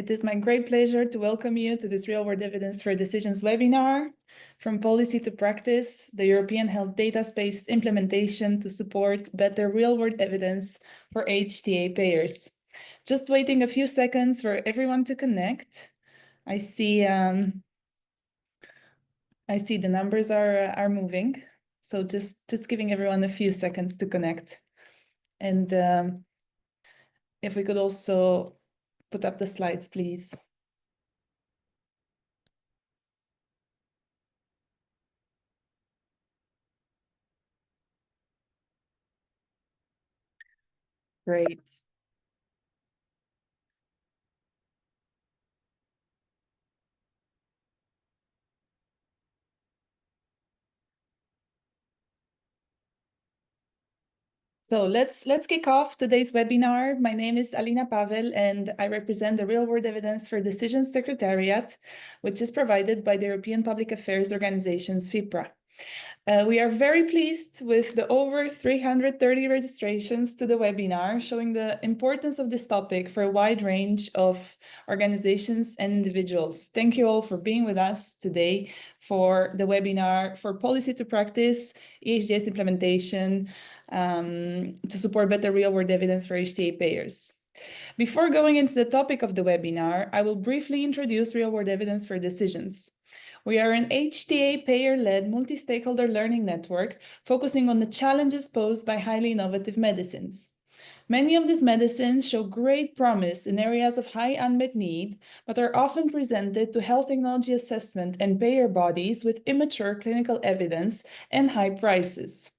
It is my great pleasure to welcome you to this Real-World Evidence for Decisions webinar, From Policy to Practice, the European Health Data Space Implementation to Support Better Real-World Evidence for HTA Payers. Just waiting a few seconds for everyone to connect. I see the numbers are moving, so just giving everyone a few seconds to connect. And if we could also put up the slides, please. Great. So let's kick off today's webinar. My name is Alina Pavel, and I represent the Real-World Evidence for Decisions Secretariat, which is provided by the European Public Affairs Organization's FIPRA. We are very pleased with the over 330 registrations to the webinar, showing the importance of this topic for a wide range of organizations and individuals. Thank you all for being with us today for the webinar for Policy to Practice, EHDS implementation, to support better real-world evidence for HTA payers. Before going into the topic of the webinar, I will briefly introduce real-world evidence for decisions. We are an HTA payer-led multi-stakeholder learning network focusing on the challenges posed by highly innovative medicines. Many of these medicines show great promise in areas of high unmet need, but are often presented to health technology assessment and payer bodies with immature clinical evidence and high prices.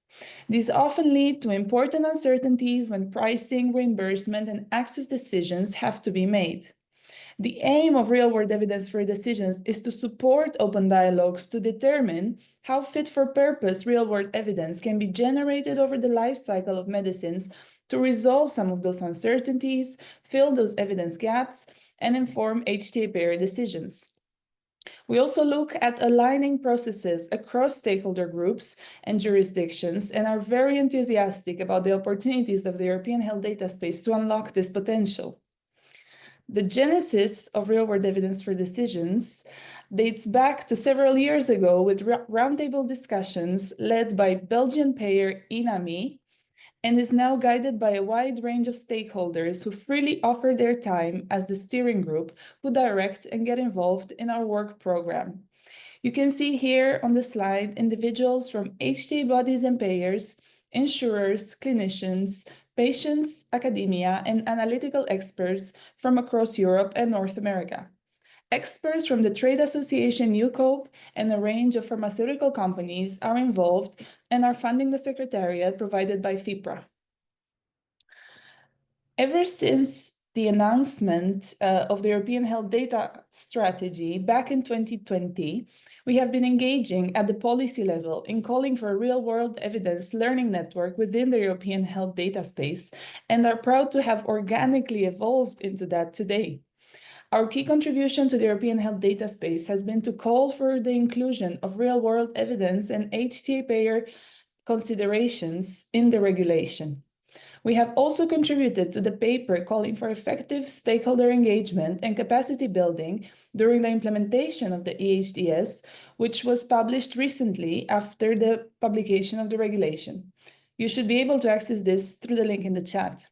These often lead to important uncertainties when pricing, reimbursement, and access decisions have to be made. The aim of real-world evidence for decisions is to support open dialogues to determine how fit-for-purpose real-world evidence can be generated over the life cycle of medicines to resolve some of those uncertainties, fill those evidence gaps, and inform HTA payer decisions. We also look at aligning processes across stakeholder groups and jurisdictions and are very enthusiastic about the opportunities of the European health data space to unlock this potential. The genesis of real-world evidence for decisions dates back to several years ago with roundtable discussions led by Belgian payer INAMI, and is now guided by a wide range of stakeholders who freely offer their time as the steering group who direct and get involved in our work program. You can see here on the slide individuals from HTA bodies and payers, insurers, clinicians, patients, academia, and analytical experts from across Europe and North America. Experts from the trade association UCOPE and a range of pharmaceutical companies are involved and are funding the secretariat provided by FIPRA. Ever since the announcement of the European Health Data Strategy back in 2020, we have been engaging at the policy level in calling for a real-world evidence learning network within the European health data space, and are proud to have organically evolved into that today. Our key contribution to the European health data space has been to call for the inclusion of real-world evidence and HTA payer considerations in the regulation. We have also contributed to the paper calling for effective stakeholder engagement and capacity building during the implementation of the EHDS, which was published recently after the publication of the regulation. You should be able to access this through the link in the chat.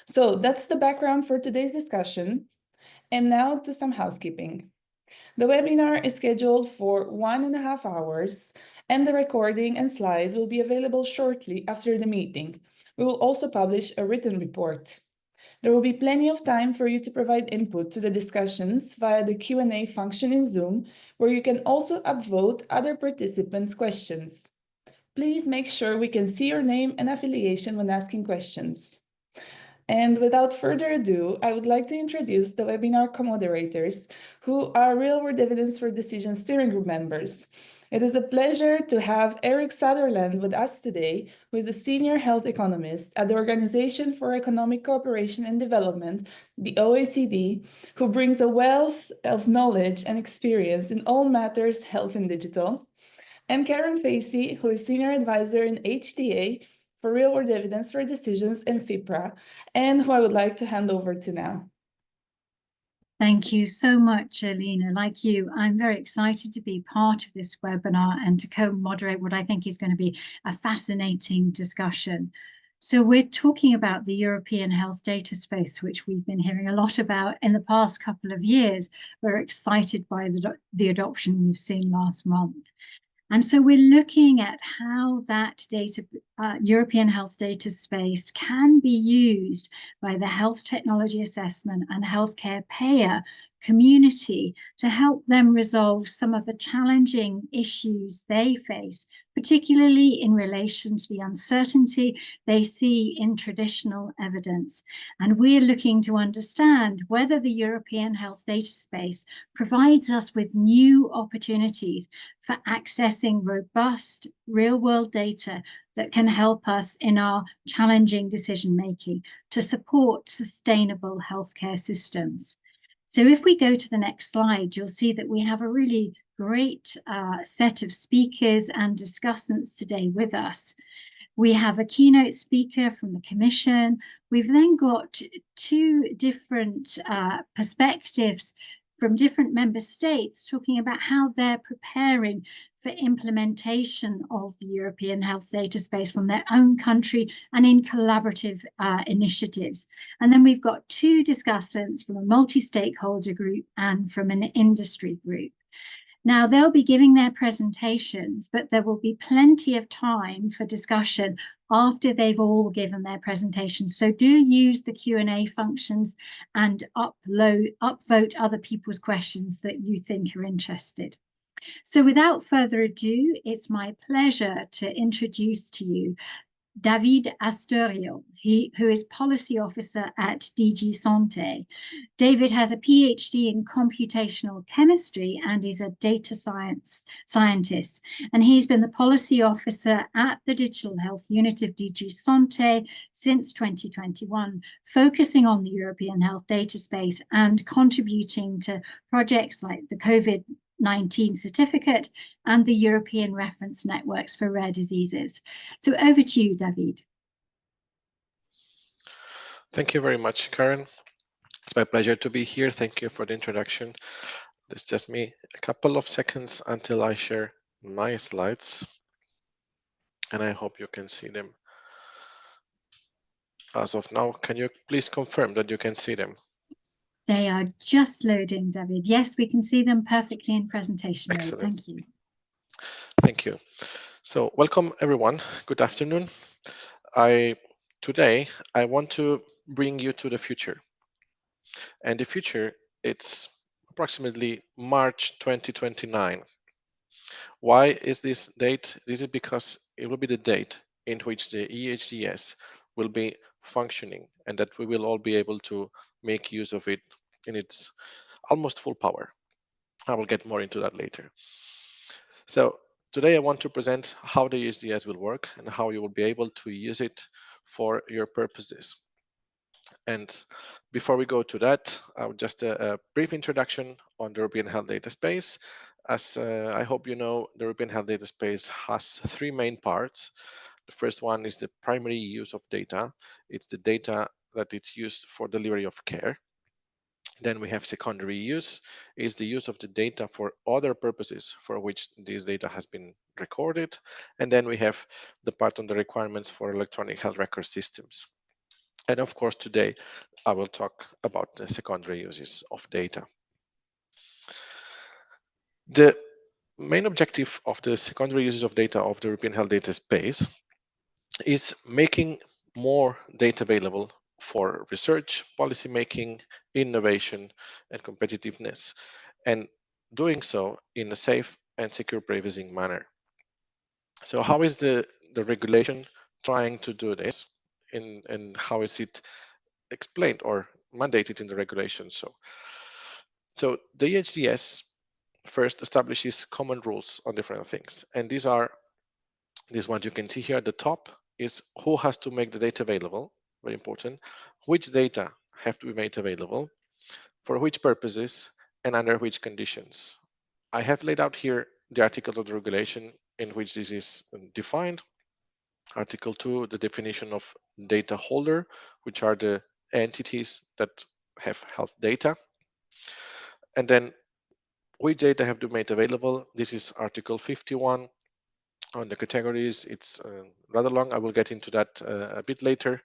So that's the background for today's discussion. And now to some housekeeping. The webinar is scheduled for 1.5 hours, and the recording and slides will be available shortly after the meeting. We will also publish a written report. There will be plenty of time for you to provide input to the discussions via the Q&A function in Zoom, where you can also upvote other participants' questions. Please make sure we can see your name and affiliation when asking questions. And without further ado, I would like to introduce the webinar co-moderators, who are real-world evidence for decision steering group members. It is a pleasure to have Eric Sutherland with us today, who is a senior health economist at the Organization for Economic Cooperation and Development, the OECD, who brings a wealth of knowledge and experience in all matters health and digital. And Karen Facey, who is senior advisor in HTA for real-world evidence for decisions and FIPRA, and who I would like to hand over to now. Thank you so much, Alina. Like you, I'm very excited to be part of this webinar and to co-moderate what I think is going to be a fascinating discussion. So we're talking about the European health data space, which we've been hearing a lot about in the past couple of years. We're excited by the adoption we've seen last month. And so we're looking at how that data, European health data space can be used by the health technology assessment and healthcare payer community to help them resolve some of the challenging issues they face, particularly in relation to the uncertainty they see in traditional evidence. And we're looking to understand whether the European health data space provides us with new opportunities for accessing robust real-world data that can help us in our challenging decision-making to support sustainable healthcare systems. So if we go to the next slide, you'll see that we have a really great set of speakers and discussants today with us. We have a keynote speaker from the Commission. We've then got two different perspectives from different member states talking about how they're preparing for implementation of the European health data space from their own country and in collaborative initiatives. And then we've got two discussants from a multi-stakeholder group and from an industry group. Now, they'll be giving their presentations, but there will be plenty of time for discussion after they've all given their presentations. So do use the Q&A functions and upvote other people's questions that you think are interested. So without further ado, it's my pleasure to introduce to you David Astorio, who is Policy Officer at DG Santé. David has a PhD in computational chemistry and is a data scientist. And he's been the Policy Officer at the Digital Health Unit of DG Santé since 2021, focusing on the European health data space and contributing to projects like the COVID-19 certificate and the European reference networks for rare diseases. So over to you, David. Thank you very much, Karen. It's my pleasure to be here. Thank you for the introduction. It's just me a couple of seconds until I share my slides, and I hope you can see them. As of now, can you please confirm that you can see them? They are just loading, David. Yes, we can see them perfectly in presentation mode. Thank you. Thank you. So welcome, everyone. Good afternoon. Today, I want to bring you to the future. And the future, it's approximately March 2029. Why is this date? This is because it will be the date in which the EHDS will be functioning and that we will all be able to make use of it in its almost full power. I will get more into that later. So today I want to present how the EHDS will work and how you will be able to use it for your purposes. And before we go to that, just a brief introduction on the European Health Data Space. As I hope you know, the European Health Data Space has three main parts. The first one is the primary use of data. It's the data that it's used for delivery of care. Then we have secondary use, is the use of the data for other purposes for which this data has been recorded. And then we have the part on the requirements for electronic health record systems. And of course, today I will talk about the secondary uses of data. The main objective of the secondary uses of data of the European Health Data Space is making more data available for research, policymaking, innovation, and competitiveness, and doing so in a safe and secure privacy manner. So how is the regulation trying to do this, and how is it explained or mandated in the regulation? So the EHDS first establishes common rules on different things, and these are this one you can see here at the top is who has to make the data available, very important, which data have to be made available, for which purposes, and under which conditions. I have laid out here the articles of the regulation in which this is defined. Article 2, the definition of data holder, which are the entities that have health data. And then which data have to be made available? This is Article 51 on the categories. It's rather long. I will get into that a bit later.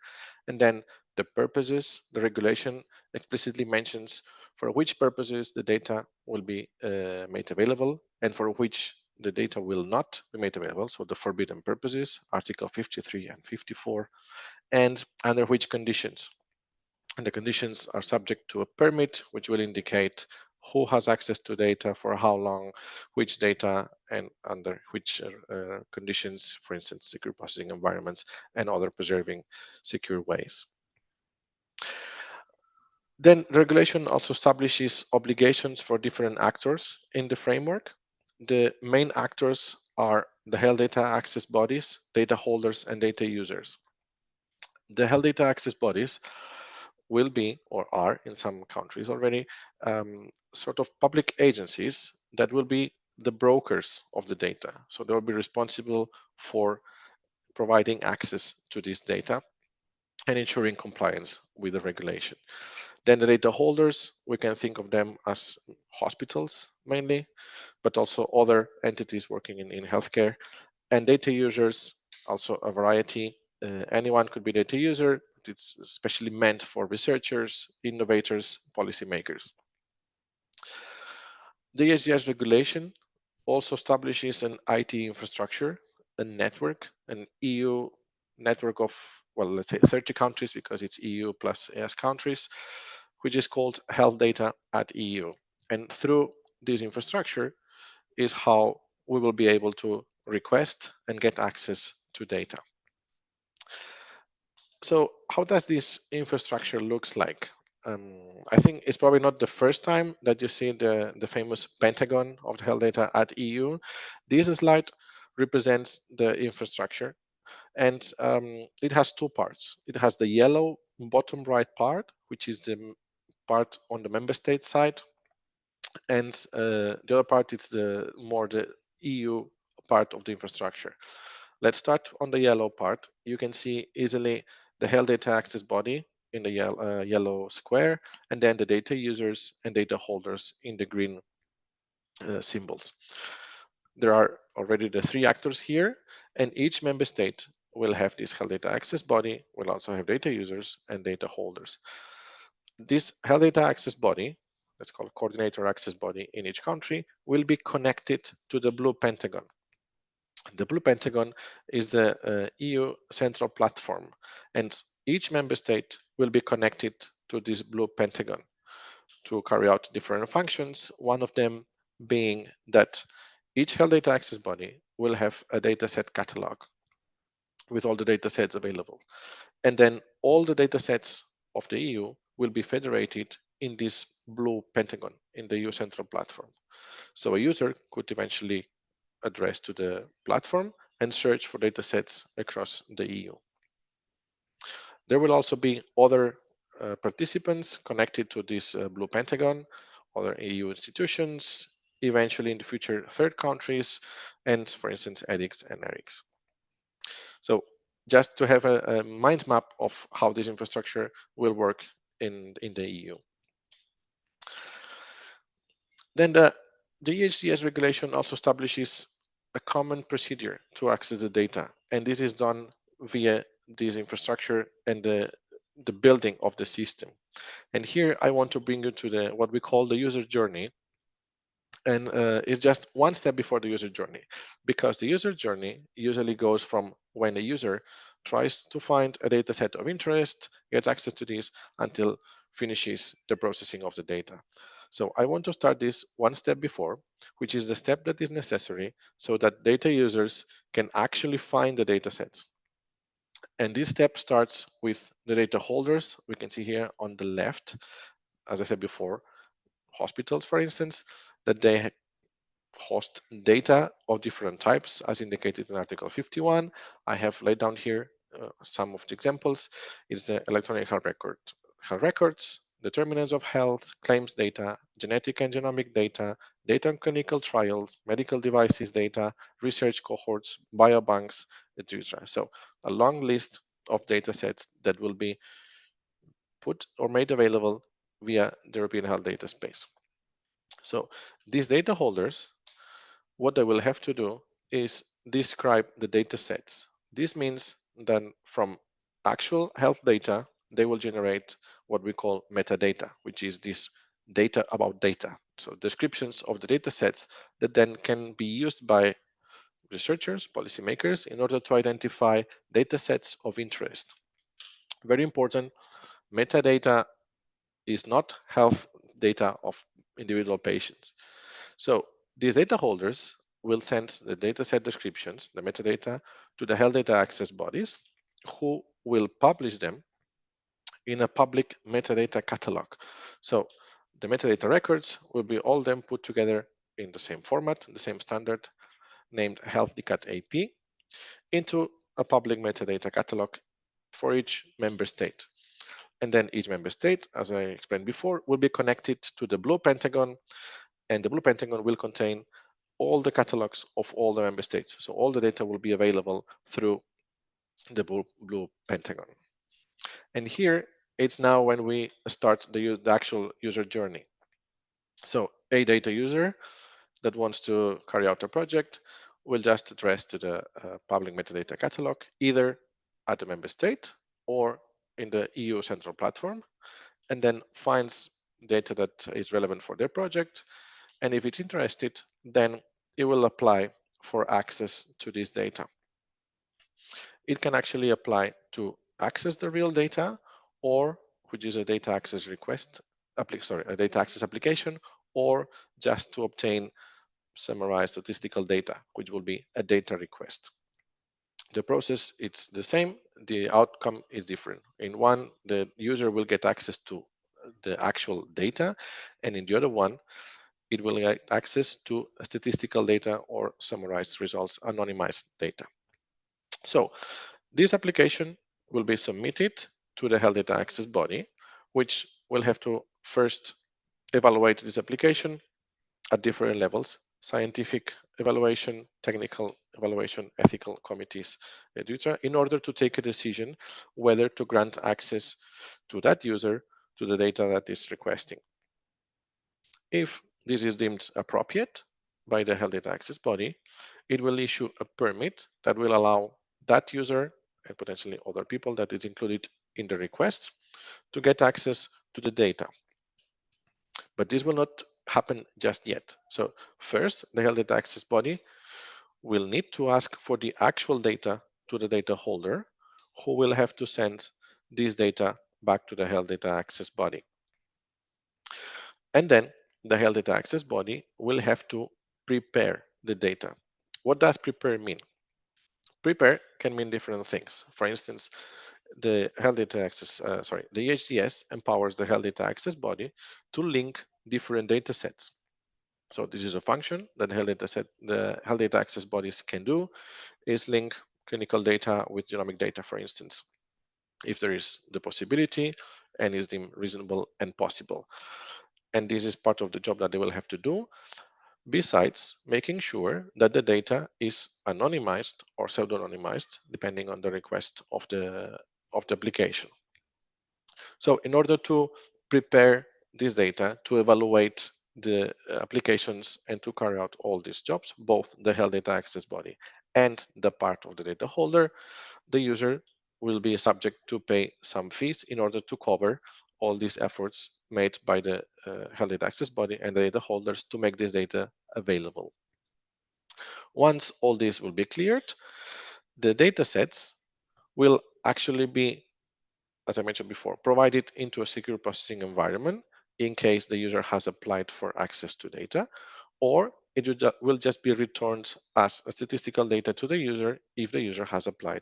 And then the purposes, the regulation explicitly mentions for which purposes the data will be made available and for which the data will not be made available. So the forbidden purposes, Article 53 and 54, and under which conditions. And the conditions are subject to a permit, which will indicate who has access to data, for how long, which data, and under which conditions, for instance, secure processing environments and other preserving secure ways. Then regulation also establishes obligations for different actors in the framework. The main actors are the health data access bodies, data holders, and data users. The health data access bodies will be, or are in some countries already, sort of public agencies that will be the brokers of the data. So they'll be responsible for providing access to this data and ensuring compliance with the regulation. Then the data holders, we can think of them as hospitals mainly, but also other entities working in healthcare, and data users, also a variety. Anyone could be data user. It's especially meant for researchers, innovators, policymakers. The EHDS regulation also establishes an IT infrastructure, a network, an EU network of, well, let's say 30 countries because it's EU plus ES countries, which is called Health Data at EU. And through this infrastructure is how we will be able to request and get access to data. So how does this infrastructure looks like? I think it's probably not the first time that you see the famous Pentagon of the health data at EU. This slide represents the infrastructure, and it has two parts. It has the yellow bottom right part, which is the part on the member state side, and the other part is the EU part of the infrastructure. Let's start on the yellow part. You can see easily the health data access body in the yellow square, and then the data users and data holders in the green symbols. There are already the three actors here, and each member state will have this health data access body, will also have data users and data holders. This health data access body, let's call it coordinator access body in each country, will be connected to the blue pentagon. The blue pentagon is the EU central platform, and each member state will be connected to this blue pentagon to carry out different functions. One of them being that each health data access body will have a dataset catalog with all the datasets available. And then all the datasets of the EU will be federated in this blue pentagon in the EU central platform. So a user could eventually address to the platform and search for datasets across the EU. There will also be other participants connected to this blue pentagon, other EU institutions, eventually in the future third countries, and for instance EDICs and ERICs. So just to have a mind map of how this infrastructure will work in the EU. Then the EHDS regulation also establishes a common procedure to access the data, and this is done via this infrastructure and the building of the system. And here I want to bring you to the what we call the user journey, and it's just one step before the user journey, because the user journey usually goes from when a user tries to find a data set of interest, gets access to this, until finishes the processing of the data. So I want to start this one step before, which is the step that is necessary so that data users can actually find the data sets. And this step starts with the data holders. We can see here on the left, as I said before, hospitals, for instance, that they host data of different types, as indicated in Article 51. I have laid down here some of the examples. Is the electronic health records, determinants of health, claims data, genetic and genomic data, data on clinical trials, medical devices data, research cohorts, biobanks, etc. So a long list of data sets that will be put or made available via the European Health Data Space. So these data holders, what they will have to do is describe the data sets. This means that from actual health data, they will generate what we call metadata, which is this data about data. So descriptions of the data sets that then can be used by researchers, policymakers, in order to identify data sets of interest. Very important, metadata is not health data of individual patients. So these data holders will send the dataset descriptions, the metadata, to the health data access bodies, who will publish them in a public metadata catalog. So the metadata records will be all them put together in the same format, the same standard, named HealthDCAT AP, into a public metadata catalog for each member state. And then each member state, as I explained before, will be connected to the Blue Pentagon, and the Blue Pentagon will contain all the catalogs of all the member states. So all the data will be available through the Blue Pentagon. And here it's now when we start the actual user journey. So a data user that wants to carry out a project will just address to the public metadata catalog, either at the member state or in the EU central platform, and then finds data that is relevant for their project. And if it's interested, then it will apply for access to this data. It can actually apply to access the real data, or which is a data access request, a data access application, or just to obtain summarized statistical data, which will be a data request. The process, it's the same, the outcome is different. In one, the user will get access to the actual data, and in the other one, it will get access to statistical data or summarized results, anonymized data. So this application will be submitted to the health data access body, which will have to first evaluate this application at different levels: scientific evaluation, technical evaluation, ethical committees, etc., in order to take a decision whether to grant access to that user to the data that is requesting. If this is deemed appropriate by the health data access body, it will issue a permit that will allow that user and potentially other people that is included in the request to get access to the data. But this will not happen just yet. So first, the health data access body will need to ask for the actual data to the data holder, who will have to send this data back to the health data access body. And then the health data access body will have to prepare the data. What does prepare mean? Prepare can mean different things. For instance, the health data access, the EHDS empowers the health data access body to link different data sets. So this is a function that the health data access bodies can do, is link clinical data with genomic data, for instance, if there is the possibility and is deemed reasonable and possible. And this is part of the job that they will have to do, besides making sure that the data is anonymized or pseudonymized, depending on the request of the application. So in order to prepare this data, to evaluate the applications and to carry out all these jobs, both the health data access body and the part of the data holder, the user will be subject to pay some fees in order to cover all these efforts made by the health data access body and the data holders to make this data available. Once all this will be cleared, the data sets will actually be, as I mentioned before, provided into a secure processing environment in case the user has applied for access to data, or it will just be returned as a statistical data to the user if the user has applied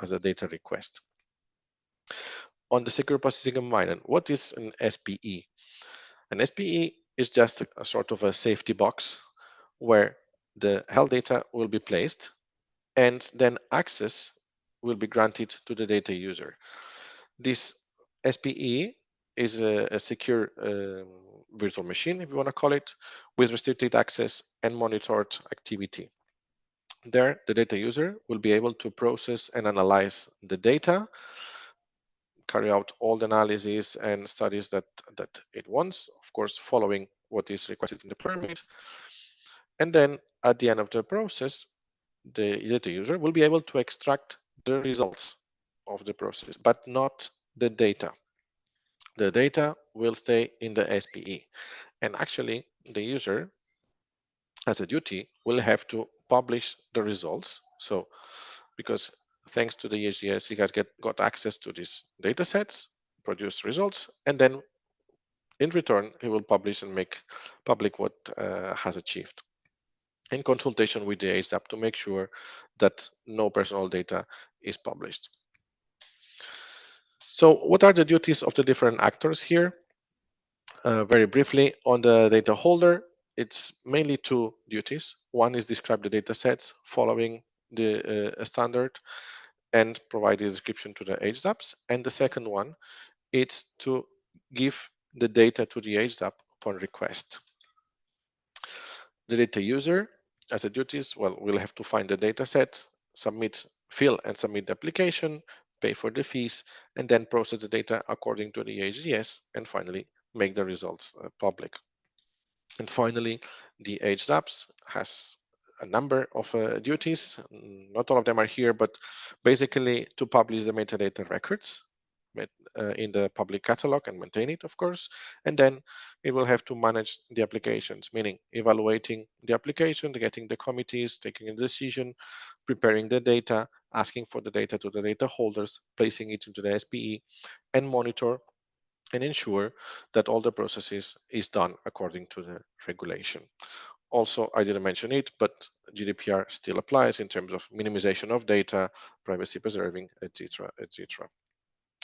as a data request. On the secure processing environment, what is an SPE? An SPE is just a sort of a safety box where the health data will be placed and then access will be granted to the data user. This SPE is a secure virtual machine, if you want to call it, with restricted access and monitored activity. There, the data user will be able to process and analyze the data, carry out all the analyses and studies that it wants, of course, following what is requested in the permit. And then at the end of the process, the data user will be able to extract the results of the process, but not the data. The data will stay in the SPE. And actually, the user, as a duty, will have to publish the results. So, because thanks to the EHDS, he has got access to these data sets, produce results, and then in return, he will publish and make public what has achieved in consultation with the HDAP to make sure that no personal data is published. So what are the duties of the different actors here? Very briefly, on the data holder, it's mainly two duties. One is describe the data sets following the standard and provide a description to the HDAPs. And the second one is to give the data to the HDAP upon request. The data user, as a duties, well, will have to find the data set, fill and submit the application, pay for the fees, and then process the data according to the HDS, and finally make the results public. And finally, the HDAPS has a number of duties. Not all of them are here, but basically to publish the metadata records in the public catalog and maintain it, of course. And then it will have to manage the applications, meaning evaluating the application, getting the committees, taking a decision, preparing the data, asking for the data to the data holders, placing it into the SPE, and monitor and ensure that all the processes is done according to the regulation. Also, I didn't mention it, but GDPR still applies in terms of minimization of data, privacy preserving, etc., etc.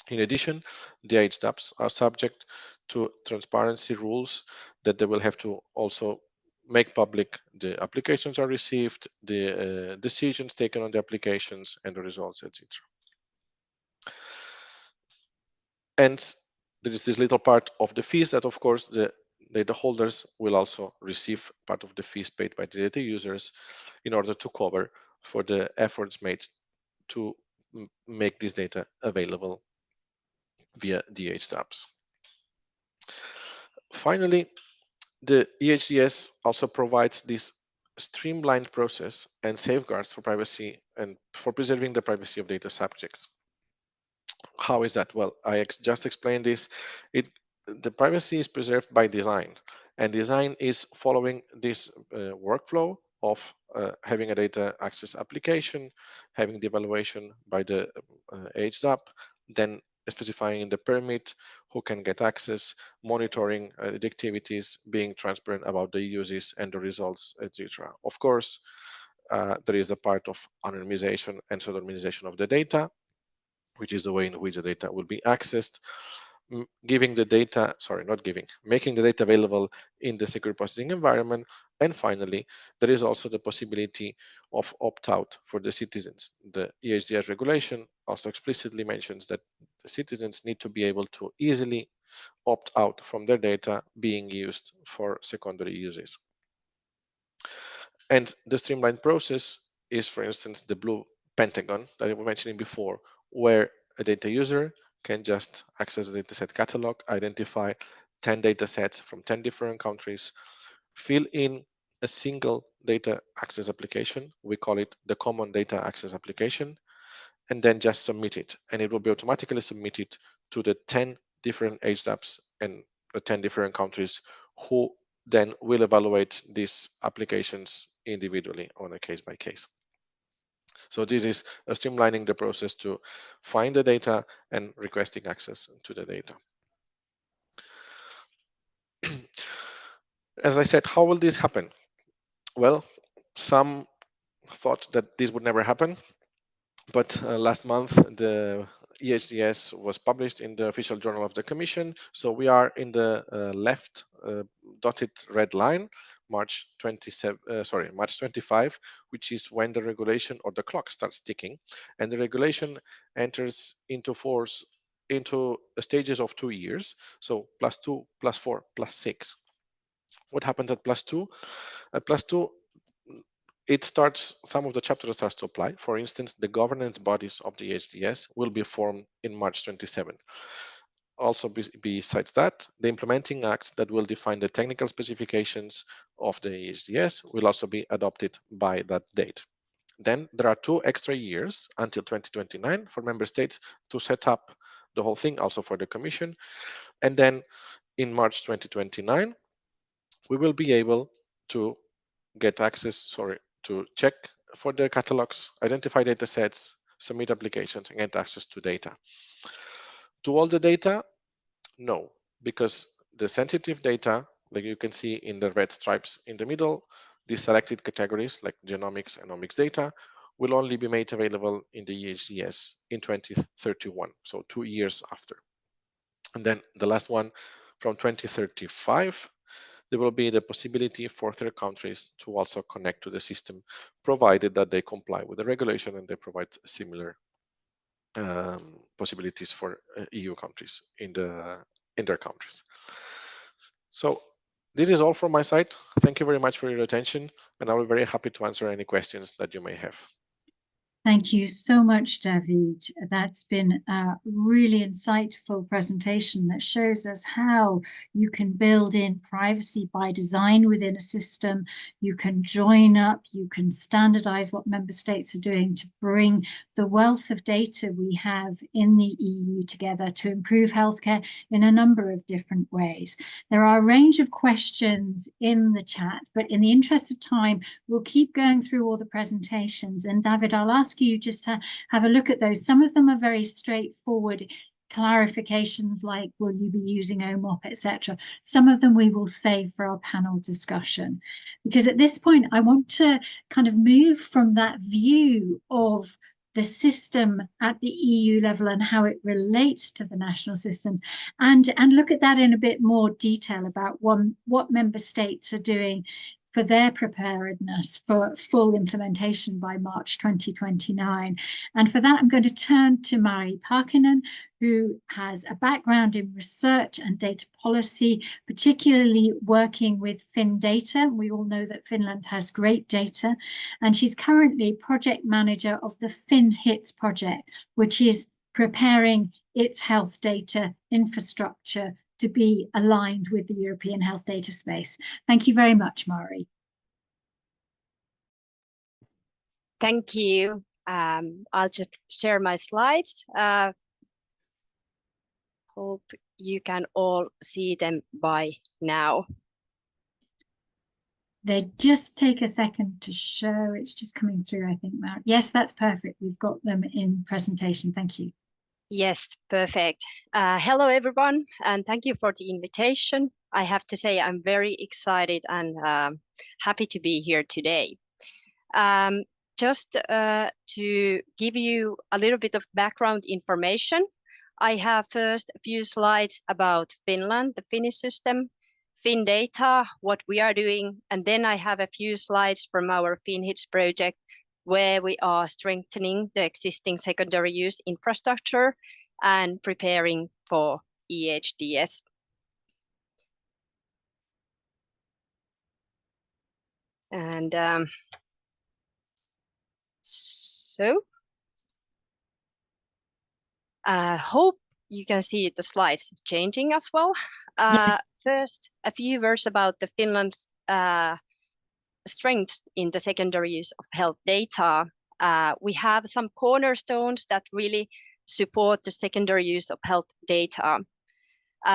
In addition, the HDAPs are subject to transparency rules that they will have to also make public the applications are received, the decisions taken on the applications, and the results, etc. And there is this little part of the fees that, of course, the data holders will also receive part of the fees paid by the data users in order to cover for the efforts made to make this data available via DHDAPs. Finally, the EHDS also provides this streamlined process and safeguards for privacy and for preserving the privacy of data subjects. How is that? Well, I just explained this. The privacy is preserved by design, and design is following this workflow of having a data access application, having the evaluation by the HDAP, then specifying in the permit who can get access, monitoring the activities, being transparent about the uses and the results, etc. Of course, there is a part of anonymization and pseudonymization of the data, which is the way in which the data will be accessed, making the data available in the secure processing environment. And finally, there is also the possibility of opt-out for the citizens. The EHDS regulation also explicitly mentions that the citizens need to be able to easily opt out from their data being used for secondary uses. And the streamlined process is, for instance, the blue pentagon that I was mentioning before, where a data user can just access the dataset catalog, identify 10 data sets from 10 different countries, fill in a single data access application. We call it the common data access application, and then just submit it. And it will be automatically submitted to the 10 different HDAPs and the 10 different countries who then will evaluate these applications individually on a case by case. So this is streamlining the process to find the data and requesting access to the data. As I said, how will this happen? Well, some thought that this would never happen, but last month the EHDS was published in the official journal of the Commission. So we are in the left dotted red line, March 25, which is when the regulation or the clock starts ticking, and the regulation enters into force into stages of 2 years. So +2, +4, +6. What happens at +2? At +2, some of the chapters starts to apply. For instance, the governance bodies of the HDS will be formed in March 27. also besides that, the implementing acts that will define the technical specifications of the EHDS will also be adopted by that date. Then there are 2 extra years until 2029 for member states to set up the whole thing, also for the Commission. And then in March 2029, we will be able to get access, to check for the catalogs, identify data sets, submit applications, and get access to data. To all the data, no, because the sensitive data, like you can see in the red stripes in the middle, these selected categories like genomics and omics data will only be made available in the EHDS in 2031, so 2 years after. And then the last one, from 2035, there will be the possibility for third countries to also connect to the system, provided that they comply with the regulation and they provide similar possibilities for EU countries in their countries. So this is all from my side. Thank you very much for your attention, and I'll be very happy to answer any questions that you may have. Thank you so much, David. That's been a really insightful presentation that shows us how you can build in privacy by design within a system. You can join up, you can standardize what member states are doing to bring the wealth of data we have in the EU together to improve healthcare in a number of different ways. There are a range of questions in the chat, but in the interest of time, we'll keep going through all the presentations. And David, I'll ask you just to have a look at those. Some of them are very straightforward clarifications like, will you be using OMOP, etc. Some of them we will save for our panel discussion. Because at this point, I want to kind of move from that view of the system at the EU level and how it relates to the national system, and look at that in a bit more detail about what member states are doing for their preparedness for full implementation by March 2029. And for that, I'm going to turn to Mari Parkinen, who has a background in research and data policy, particularly working with FinData. We all know that Finland has great data, and she's currently project manager of the FinHits project, which is preparing its health data infrastructure to be aligned with the European health data space. Thank you very much, Mari. Thank you. I'll just share my slides. Hope you can all see them by now. They just take a second to show. It's just coming through, I think, Mari. Yes, that's perfect. We've got them in presentation. Thank you. Yes, perfect. Hello, everyone, and thank you for the invitation. I have to say I'm very excited and happy to be here today. Just to give you a little bit of background information, I have first a few slides about Finland, the Finnish system, FinData, what we are doing, and then I have a few slides from our FinHits project, where we are strengthening the existing secondary use infrastructure and preparing for EHDS. And so I hope you can see the slides changing as well. Yes. First, a few words about the Finland's strengths in the secondary use of health data. We have some cornerstones that really support the secondary use of health data.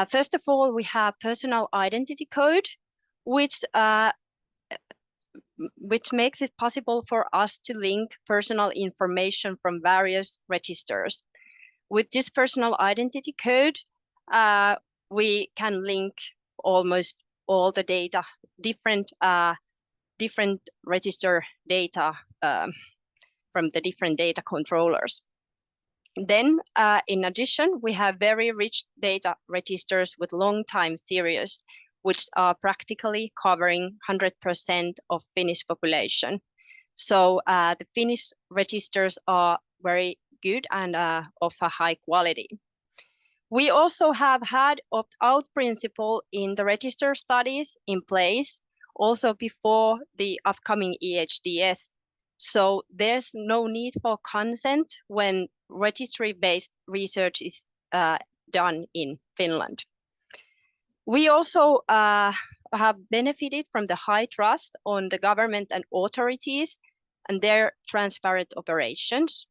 First of all, we have personal identity code, which makes it possible for us to link personal information from various registers. With this personal identity code, we can link almost all the data, different register data from the different data controllers. Then, in addition, we have very rich data registers with long time series, which are practically covering 100% of Finnish population. So the Finnish registers are very good and of a high quality. We also have had opt-out principle in the register studies in place also before the upcoming EHDS. So there's no need for consent when registry-based research is done in Finland. We also have benefited from the high trust on the government and authorities and their transparent operations.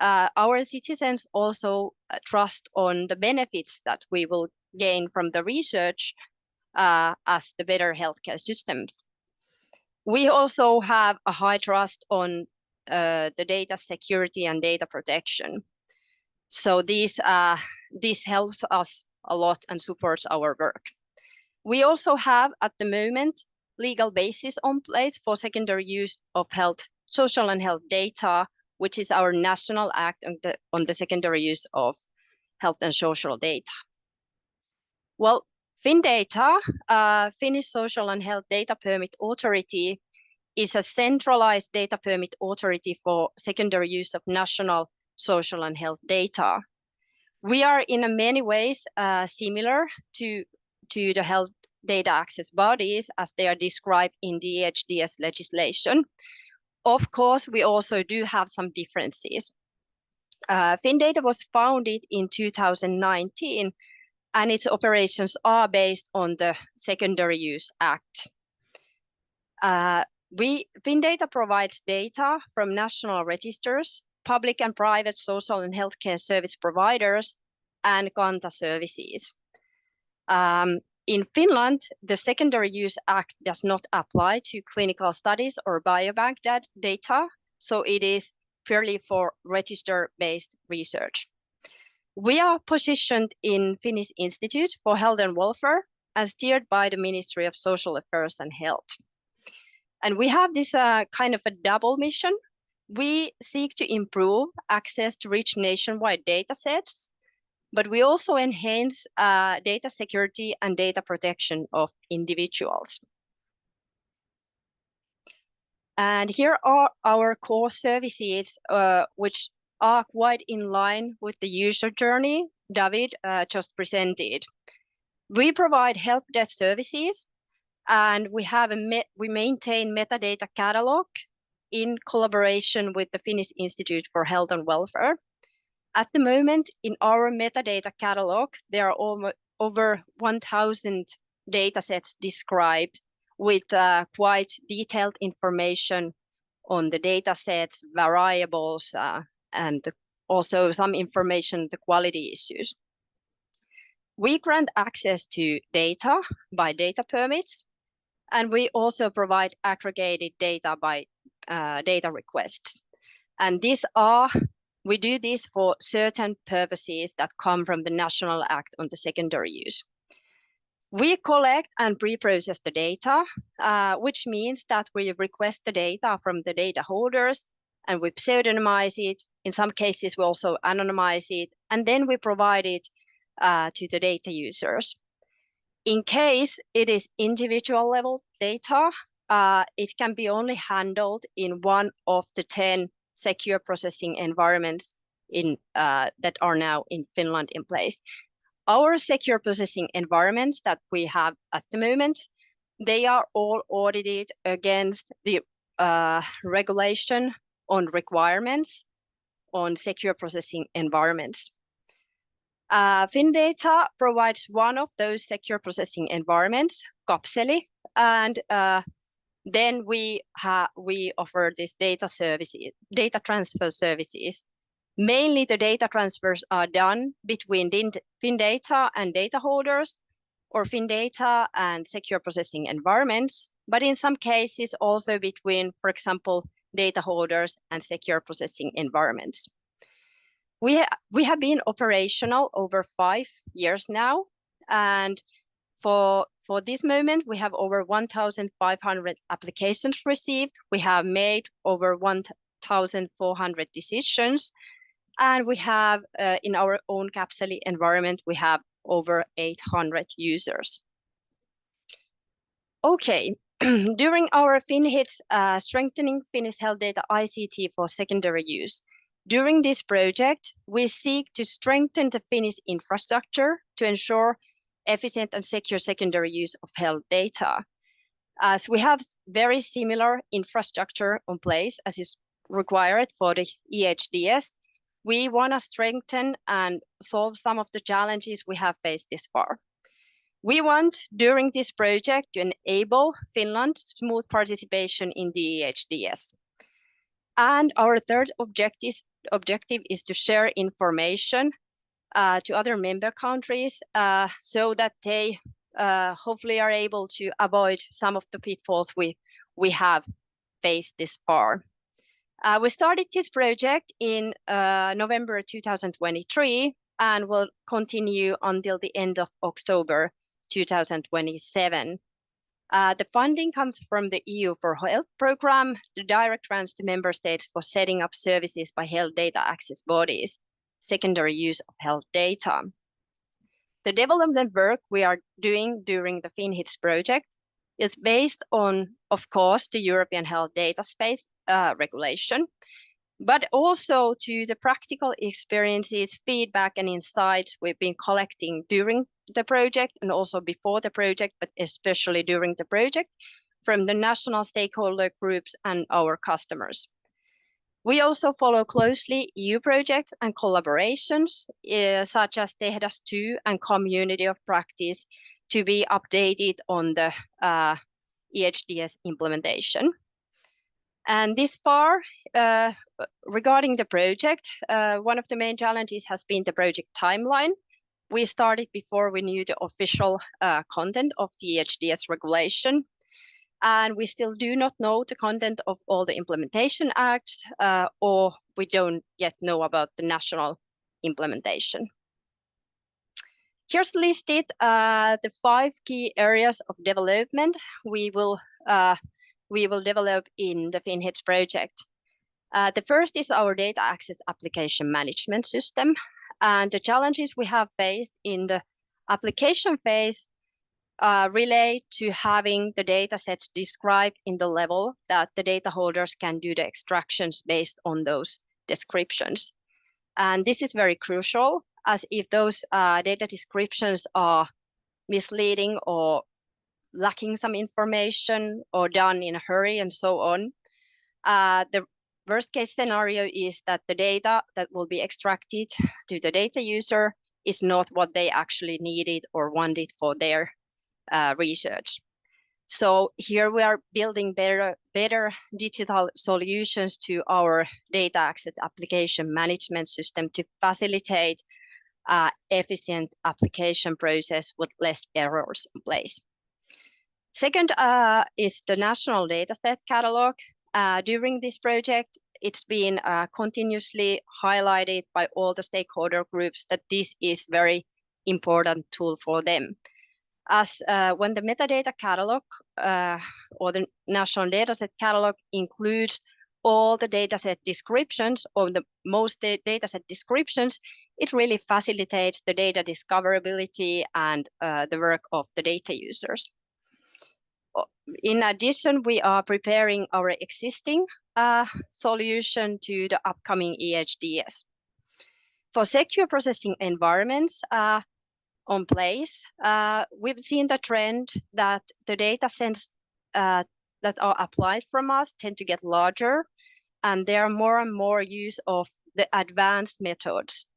Our citizens also trust on the benefits that we will gain from the research as the better healthcare systems. We also have a high trust on the data security and data protection. So this helps us a lot and supports our work. We also have at the moment legal basis on place for secondary use of social and health data, which is our national act on the secondary use of health and social data. Well, FinData, Finnish Social and Health Data Permit Authority, is a centralized data permit authority for secondary use of national social and health data. We are in many ways similar to the health data access bodies as they are described in the EHDS legislation. Of course, we also do have some differences. FinData was founded in 2019 and its operations are based on the Secondary Use Act. FinData provides data from national registers, public and private social and healthcare service providers, and Kanta services. In Finland, the Secondary Use Act does not apply to clinical studies or biobank data, so it is purely for register-based research. We are positioned in Finnish Institute for Health and Welfare and steered by the Ministry of Social Affairs and Health. And we have this kind of a double mission. We seek to improve access to rich nationwide data sets, but we also enhance data security and data protection of individuals. And here are our core services, which are quite in line with the user journey David just presented. We provide help desk services, and we maintain metadata catalog in collaboration with the Finnish Institute for Health and Welfare. At the moment, in our metadata catalog, there are over 1,000 datasets described with quite detailed information on the datasets, variables, and also some information, the quality issues. We grant access to data by data permits, and we also provide aggregated data by data requests. And we do this for certain purposes that come from the National Act on the Secondary Use. We collect and pre-process the data, which means that we request the data from the data holders and we pseudonymize it. In some cases, we also anonymize it, and then we provide it to the data users. In case it is individual level data, it can be only handled in one of the 10 secure processing environments that are now in Finland in place. Our secure processing environments that we have at the moment, they are all audited against the regulation on requirements on secure processing environments. FinData provides one of those secure processing environments, Kapseli, and then we offer this data transfer services. Mainly the data transfers are done between FinData and data holders, or FinData and secure processing environments, but in some cases also between, for example, data holders and secure processing environments. We have been operational over 5 years now, and for this moment, we have over 1,500 applications received. We have made over 1,400 decisions, and we have, in our own Kapseli environment, we have over 800 users. Okay, during our FinHits Strengthening Finnish Health Data ICT for Secondary Use, during this project, we seek to strengthen the Finnish infrastructure to ensure efficient and secure secondary use of health data. As we have very similar infrastructure in place as is required for the EHDS, we want to strengthen and solve some of the challenges we have faced this far. We want, during this project, to enable Finland's smooth participation in the EHDS. And our third objective is to share information to other member countries so that they hopefully are able to avoid some of the pitfalls we have faced this far. We started this project in November 2023 and will continue until the end of October 2027. The funding comes from the EU for Health program, the direct grants to member states for setting up services by health data access bodies, secondary use of health data. The development work we are doing during the FinHITS project is based on, of course, the European Health Data Space regulation, but also to the practical experiences, feedback, and insights we've been collecting during the project and also before the project, but especially during the project, from the national stakeholder groups and our customers. We also follow closely EU projects and collaborations, such as TEHDAS 2 and Community of Practice, to be updated on the EHDS implementation. And this far, regarding the project, one of the main challenges has been the project timeline. We started before we knew the official content of the EHDS regulation, and we still do not know the content of all the implementation acts, or we don't yet know about the national implementation. Here's listed the 5 key areas of development we will develop in the FinHITS project. The first is our data access application management system. And the challenges we have faced in the application phase relate to having the data sets described in the level that the data holders can do the extractions based on those descriptions. And this is very crucial, as if those data descriptions are misleading or lacking some information or done in a hurry and so on, the worst case scenario is that the data that will be extracted to the data user is not what they actually needed or wanted for their research. So here we are building better digital solutions to our data access application management system to facilitate efficient application process with less errors in place. Second is the national dataset catalog. During this project, it's been continuously highlighted by all the stakeholder groups that this is very important tool for them. As when the metadata catalog or the national dataset catalog includes all the dataset descriptions or the most dataset descriptions, it really facilitates the data discoverability and the work of the data users. In addition, we are preparing our existing solution to the upcoming EHDS. For secure processing environments on place, we've seen the trend that the data sets that are applied from us tend to get larger, and there are more and more use of the advanced methods.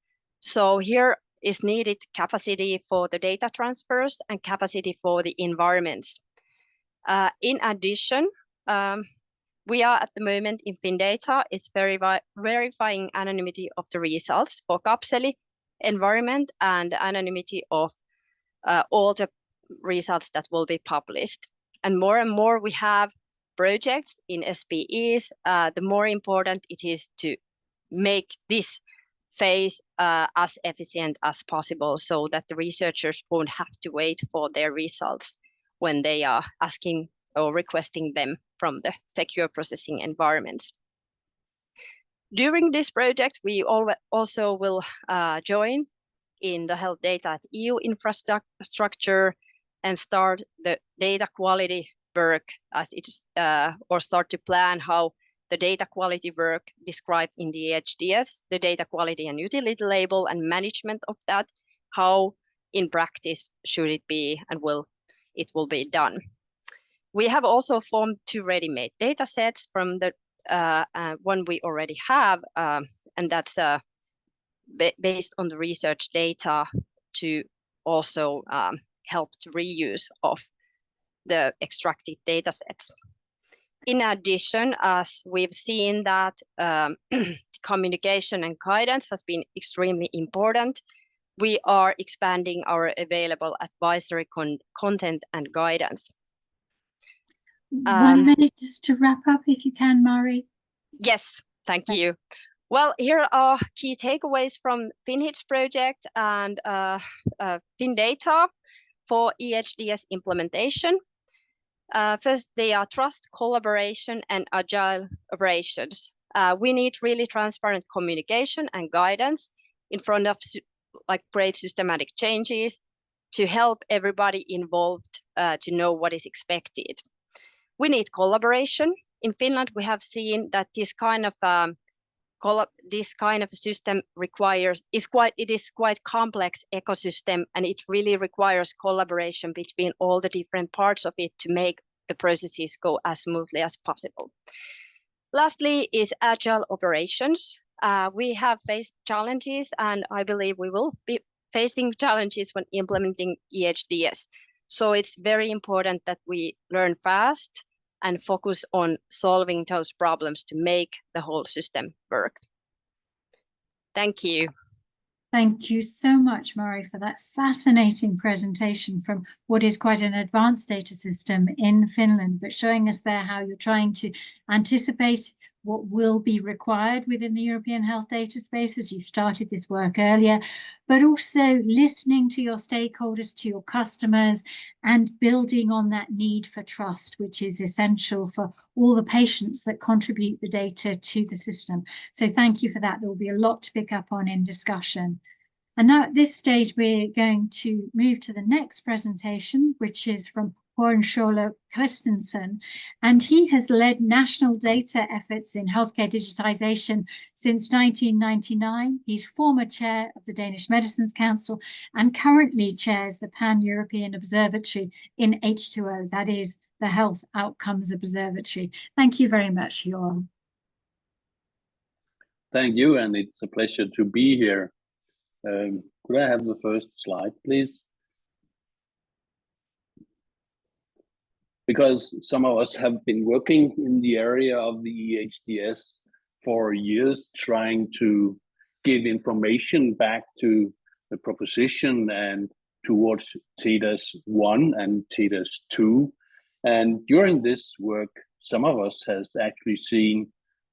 So here is needed capacity for the data transfers and capacity for the environments. In addition, we are at the moment in FinData is verifying anonymity of the results for Kapseli environment and anonymity of all the results that will be published. And more we have projects in SPEs, the more important it is to make this phase as efficient as possible so that the researchers won't have to wait for their results when they are asking or requesting them from the secure processing environments. During this project, we also will join in the health data at EU infrastructure and start the data quality work as it is, or start to plan how the data quality work described in the EHDS, the data quality and utility label and management of that, how in practice should it be and it will be done. We have also formed 2 ready-made data sets from the one we already have, and that's based on the research data to also help to reuse of the extracted data sets. In addition, as we've seen that communication and guidance has been extremely important, we are expanding our available advisory content and guidance. 1 minute just to wrap up, if you can, Mari. Yes, thank you. Well, here are key takeaways from FinHIT's project and FinData for EHDS implementation. First, they are trust, collaboration, and agile operations. We need really transparent communication and guidance in front of great systematic changes to help everybody involved to know what is expected. We need collaboration. In Finland, we have seen that this kind of system it is quite complex ecosystem, and it really requires collaboration between all the different parts of it to make the processes go as smoothly as possible. Lastly is agile operations. We have faced challenges, and I believe we will be facing challenges when implementing EHDS. So it's very important that we learn fast and focus on solving those problems to make the whole system work. Thank you. Thank you so much, Mari, for that fascinating presentation from what is quite an advanced data system in Finland, but showing us there how you're trying to anticipate what will be required within the European health data space as you started this work earlier, but also listening to your stakeholders, to your customers, and building on that need for trust, which is essential for all the patients that contribute the data to the system. So thank you for that. There will be a lot to pick up on in discussion. And now at this stage, we're going to move to the next presentation, which is from Hornschola Christensen, and he has led national data efforts in healthcare digitization since 1999. He's former chair of the Danish Medicines Council and currently chairs the Pan-European Observatory in H2O, that is the Health Outcomes Observatory. Thank you very much, Johan. Thank you, and it's a pleasure to be here. Could I have the first slide, please? Because some of us have been working in the area of the EHDS for years, trying to give information back to the proposition and towards TEDAS 1 and TEDAS 2. And during this work, some of us has actually seen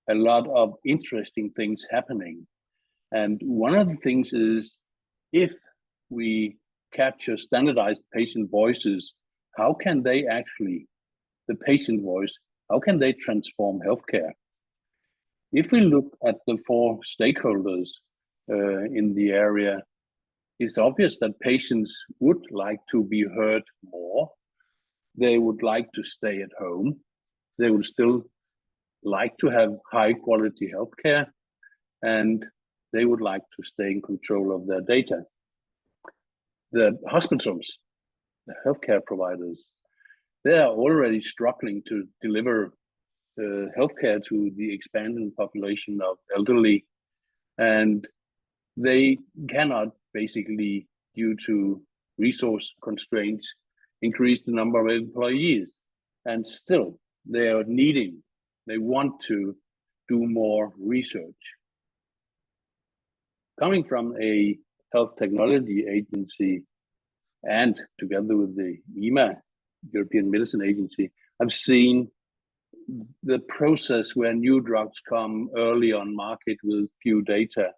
a lot of interesting things happening. And one of the things is, if we capture standardized patient voices, how can they actually, the patient voice, how can they transform healthcare? If we look at the 4 stakeholders in the area, it's obvious that patients would like to be heard more. They would like to stay at home. They would still like to have high quality healthcare, and they would like to stay in control of their data. The hospitals, the healthcare providers, they are already struggling to deliver healthcare to the expanding population of elderly, and they cannot basically, due to resource constraints, increase the number of employees. And still, they want to do more research. Coming from a health technology agency and together with the EMA, European Medicine Agency, I've seen the process where new drugs come early on market with few data.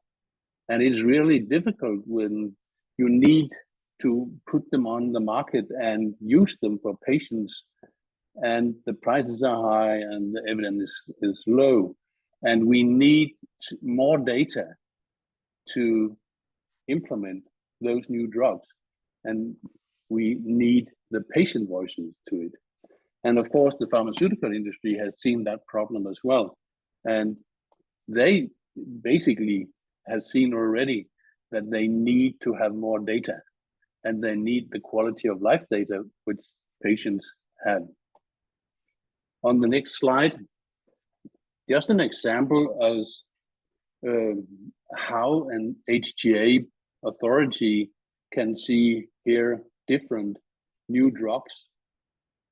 And it's really difficult when you need to put them on the market and use them for patients, and the prices are high and the evidence is low. And we need more data to implement those new drugs. And we need the patient voices to it. And of course, the pharmaceutical industry has seen that problem as well. And they basically have seen already that they need to have more data, and they need the quality of life data which patients have. On the next slide, just an example as how an HTA authority can see here different new drugs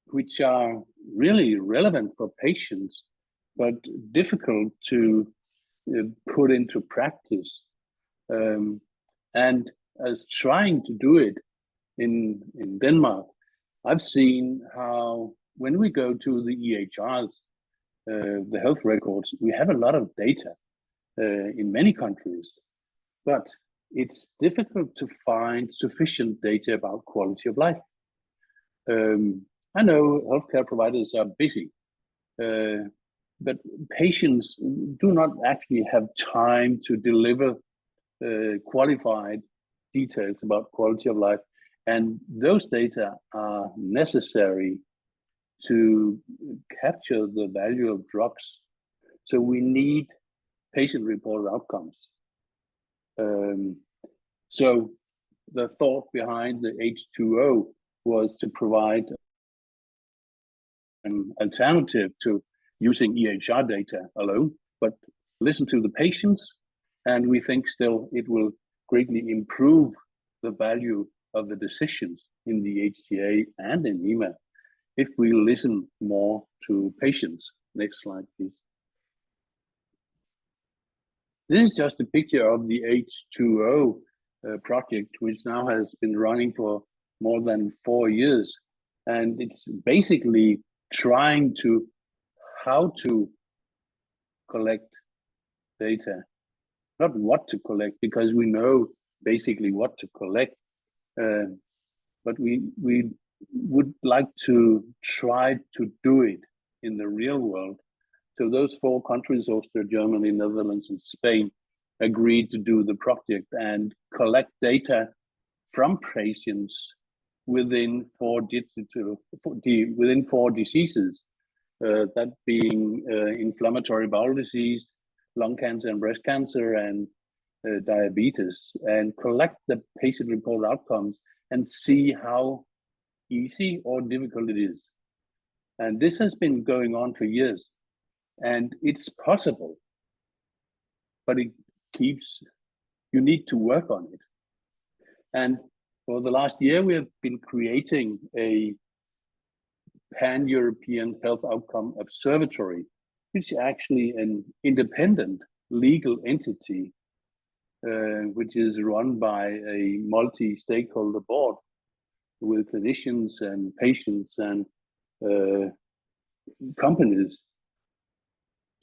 which are really relevant for patients, but difficult to put into practice. And as trying to do it in Denmark, I've seen how when we go to the EHRs, the health records, we have a lot of data in many countries, but it's difficult to find sufficient data about quality of life. I know healthcare providers are busy, but patients do not actually have time to deliver qualified details about quality of life. And those data are necessary to capture the value of drugs. So we need patient-reported outcomes. So the thought behind the H2O was to provide an alternative to using EHR data alone, but listen to the patients, and we think still it will greatly improve the value of the decisions in the HTA and in EMA if we listen more to patients. Next slide, please. This is just a picture of the H2O project, which now has been running for more than 4 years. And it's basically trying to how to collect data, not what to collect, because we know basically what to collect, but we would like to try to do it in the real world. So those 4 countries, Austria, Germany, Netherlands, and Spain, agreed to do the project and collect data from patients within 4 diseases, that being inflammatory bowel disease, lung cancer and breast cancer, and diabetes, and collect the patient-reported outcomes and see how easy or difficult it is. And this has been going on for years, and it's possible, but you need to work on it. And for the last year, we have been creating a pan-European health outcome observatory, which is actually an independent legal entity, which is run by a multi-stakeholder board with clinicians and patients and companies.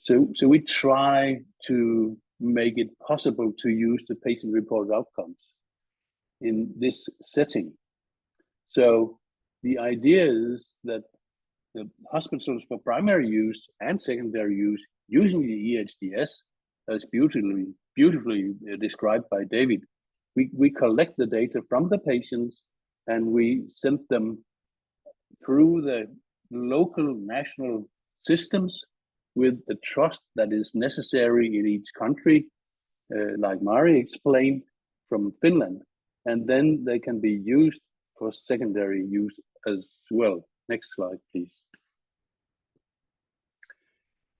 So we try to make it possible to use the patient-reported outcomes in this setting. So the idea is that the hospitals for primary use and secondary use using the EHDS, as beautifully described by David, we collect the data from the patients and we send them through the local national systems with the trust that is necessary in each country, like Mari explained from Finland, and then they can be used for secondary use as well. Next slide, please.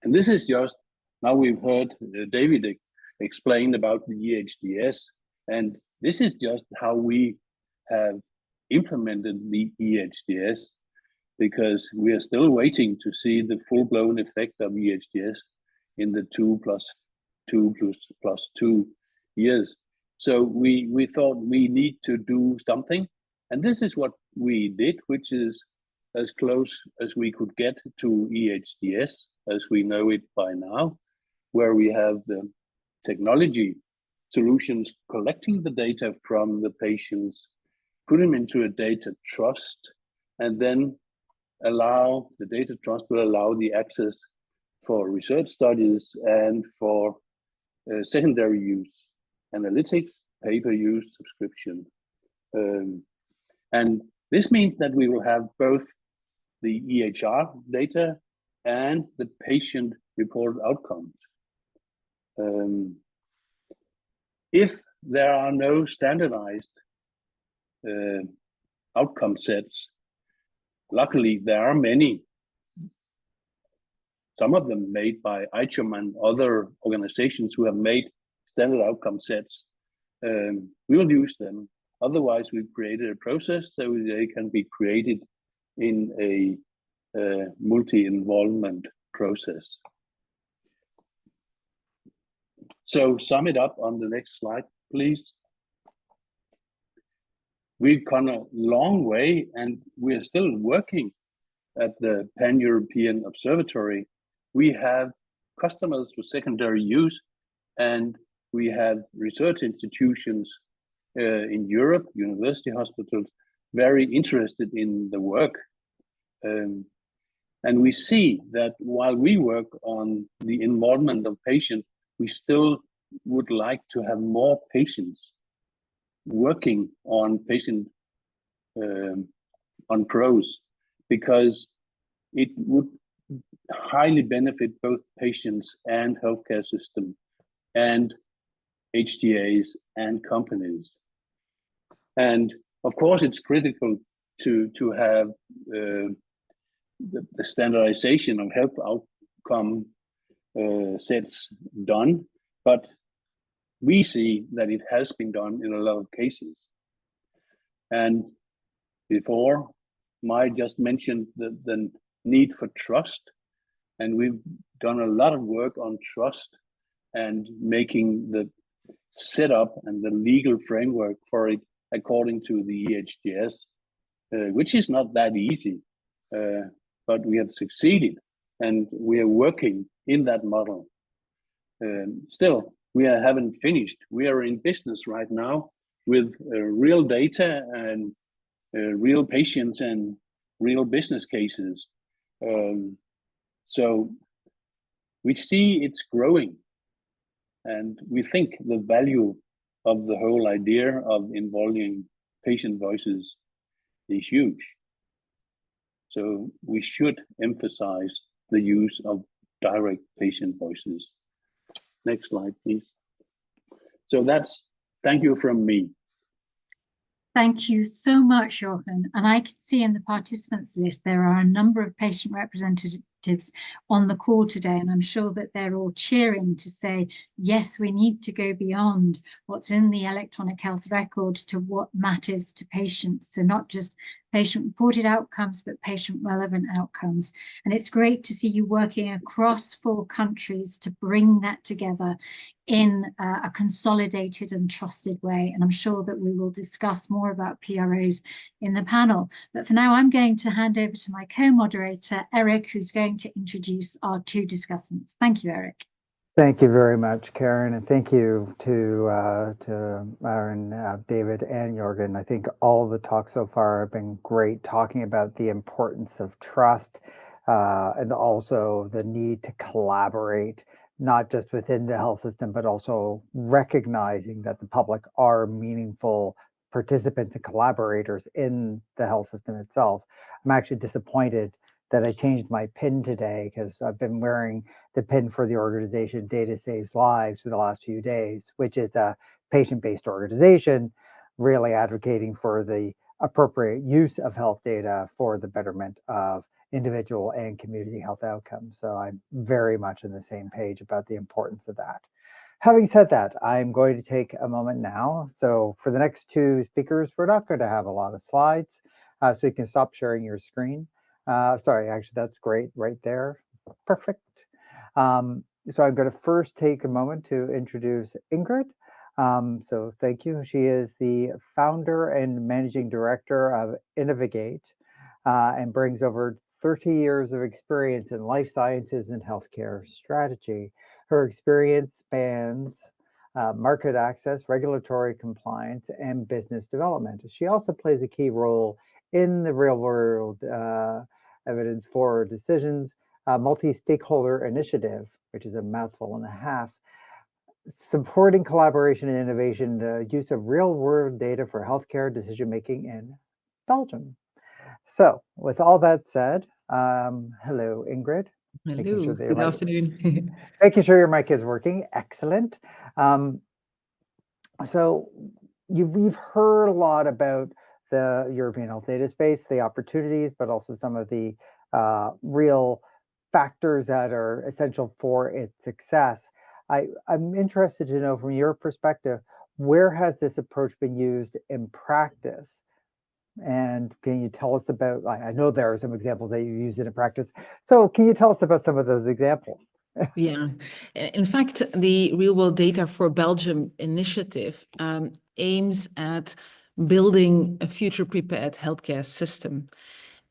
And this is just, now we've heard David explain about the EHDS, and this is just how we have implemented the EHDS, because we are still waiting to see the full-blown effect of EHDS in the 2 plus 2 years. So we thought we need to do something, and this is what we did, which is as close as we could get to EHDS as we know it by now, where we have the technology solutions collecting the data from the patients, put them into a data trust, and then allow the data trust will allow the access for research studies and for secondary use, analytics, pay-per-use, subscription. And this means that we will have both the EHR data and the patient-reported outcomes. If there are no standardized outcome sets, luckily there are many, some of them made by ICHM and other organizations who have made standard outcome sets, we will use them. Otherwise, we've created a process so they can be created in a multi-involvement process. So sum it up on the next slide, please. We've gone a long way, and we're still working at the Pan-European Observatory. We have customers for secondary use, and we have research institutions in Europe, university hospitals, very interested in the work. And we see that while we work on the involvement of patients, we still would like to have more patients working on patient on PROS, because it would highly benefit both patients and healthcare system and HTAs and companies. And of course, it's critical to have the standardization of health outcome sets done, but we see that it has been done in a lot of cases. And before, Mai just mentioned the need for trust, and we've done a lot of work on trust and making the setup and the legal framework for it according to the EHDS, which is not that easy, but we have succeeded, and we are working in that model. Still, we haven't finished. We are in business right now with real data and real patients and real business cases. So we see it's growing, and we think the value of the whole idea of involving patient voices is huge. So we should emphasize the use of direct patient voices. Next slide, please. So thank you from me. Thank you so much, Jochen. And I can see in the participants list, there are a number of patient representatives on the call today, and I'm sure that they're all cheering to say, yes, we need to go beyond what's in the electronic health record to what matters to patients. So not just patient-reported outcomes, but patient-relevant outcomes. And it's great to see you working across 4 countries to bring that together in a consolidated and trusted way. And I'm sure that we will discuss more about PROs in the panel. But for now, I'm going to hand over to my co-moderator, Eric, who's going to introduce our 2 discussants. Thank you, Eric. Thank you very much, Karen, and thank you to Aaron, David, and Jorgen. I think all of the talks so far have been great, talking about the importance of trust and also the need to collaborate, not just within the health system, but also recognizing that the public are meaningful participants and collaborators in the health system itself. I'm actually disappointed that I changed my pin today, because I've been wearing the pin for the organization Data Saves Lives for the last few days, which is a patient-based organization really advocating for the appropriate use of health data for the betterment of individual and community health outcomes. So I'm very much on the same page about the importance of that. Having said that, I'm going to take a moment now. So for the next 2 speakers, we're not going to have a lot of slides, so you can stop sharing your screen. Sorry, actually, that's great right there. Perfect. So I'm going to first take a moment to introduce Ingrid. So thank you. She is the founder and managing director of Innovigate and brings over 30 years of experience in life sciences and healthcare strategy. Her experience spans market access, regulatory compliance, and business development. She also plays a key role in the real-world evidence for decisions, multi-stakeholder initiative, which is a mouthful and a half, supporting collaboration and innovation, the use of real-world data for healthcare decision-making in Belgium. So with all that said, hello, Ingrid. Hello, good afternoon. Making sure your mic is working. Excellent. So we've heard a lot about the European health data space, the opportunities, but also some of the real factors that are essential for its success. I'm interested to know from your perspective, where has this approach been used in practice? And can you tell us about, I know there are some examples that you use it in practice. So can you tell us about some of those examples? Yeah, in fact, the Real World Data for Belgium initiative aims at building a future-prepared healthcare system.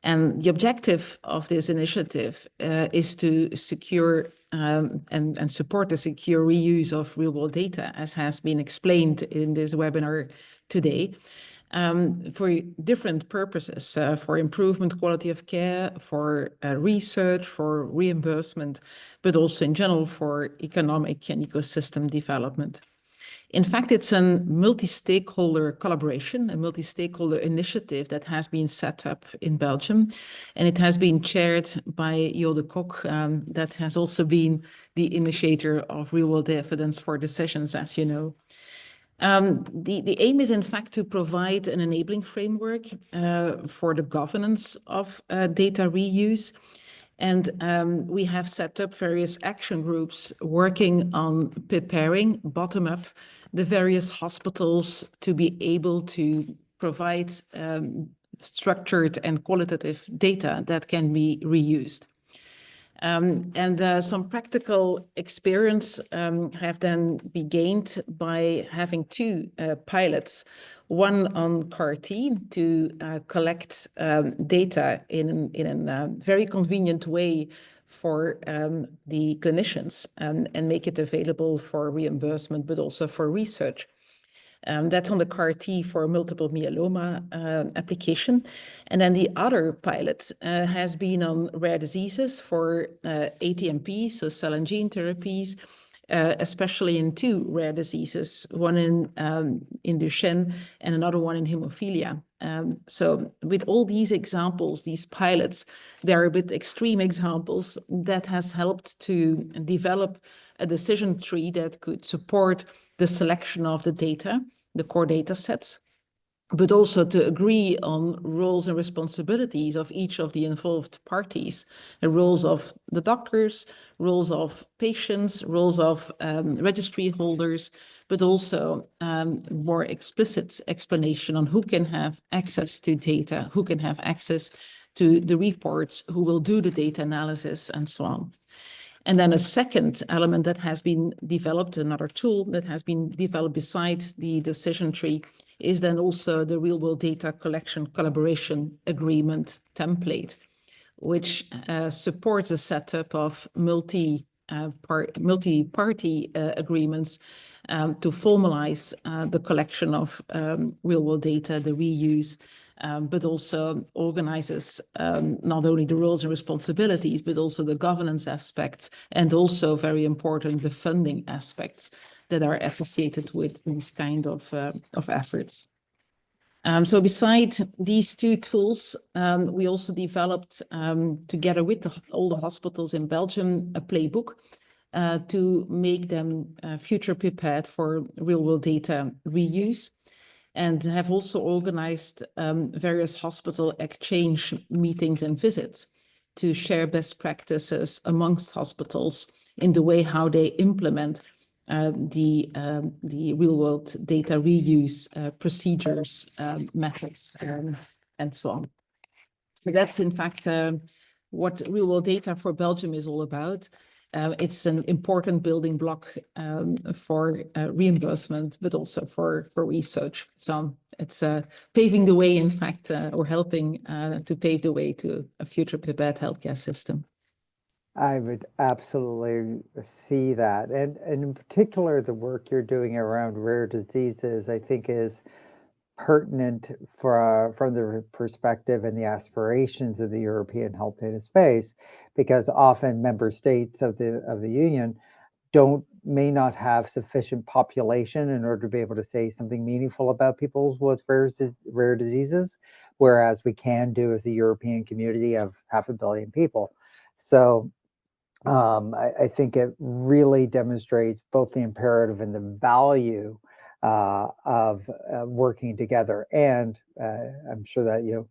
And the objective of this initiative is to secure and support the secure reuse of real-world data, as has been explained in this webinar today. For different purposes, for improvement quality of care, for research, for reimbursement, but also in general for economic and ecosystem development. In fact, it's a multi-stakeholder collaboration, a multi-stakeholder initiative that has been set up in Belgium, and it has been chaired by Jo de Kok, that has also been the initiator of real-world evidence for decisions, as you know. The aim is, in fact, to provide an enabling framework for the governance of data reuse. And we have set up various action groups working on preparing bottom-up the various hospitals to be able to provide structured and qualitative data that can be reused. Some practical experience have then been gained by having two pilots, one on CAR-T to collect data in a very convenient way for the clinicians and make it available for reimbursement, but also for research. That's on the CAR-T for multiple myeloma application. And then the other pilot has been on rare diseases for ATMP, so cell and gene therapies, especially in two rare diseases, one in Duchenne and another one in hemophilia. So with all these examples, these pilots, they are a bit extreme examples that has helped to develop a decision tree that could support the selection of the data, the core data sets, but also to agree on roles and responsibilities of each of the involved parties, the roles of the doctors, roles of patients, roles of registry holders, but also more explicit explanation on who can have access to data, who can have access to the reports, who will do the data analysis, and so on. And then a second element that has been developed, another tool that has been developed beside the decision tree, is then also the real world data collection collaboration agreement template, which supports a setup of multi-party agreements to formalize the collection of real world data, the reuse, but also organizes not only the roles and responsibilities, but also the governance aspects, and also very important, the funding aspects that are associated with these kind of efforts. So besides these two tools, we also developed, together with all the hospitals in Belgium, a playbook to make them future prepared for real-world data reuse, and have also organized various hospital exchange meetings and visits to share best practices amongst hospitals in the way how they implement the real-world data reuse procedures, methods, and so on. So that's in fact what real-world data for Belgium is all about. It's an important building block for reimbursement, but also for research. So it's paving the way, in fact, or helping to pave the way to a future prepared healthcare system. I would absolutely see that. And in particular, the work you're doing around rare diseases, I think is pertinent from the perspective and the aspirations of the European health data space, because often member states of the Union may not have sufficient population in order to be able to say something meaningful about people with rare diseases, whereas we can do as a European community of 500 million people. So I think it really demonstrates both the imperative and the value of working together. And I'm sure that you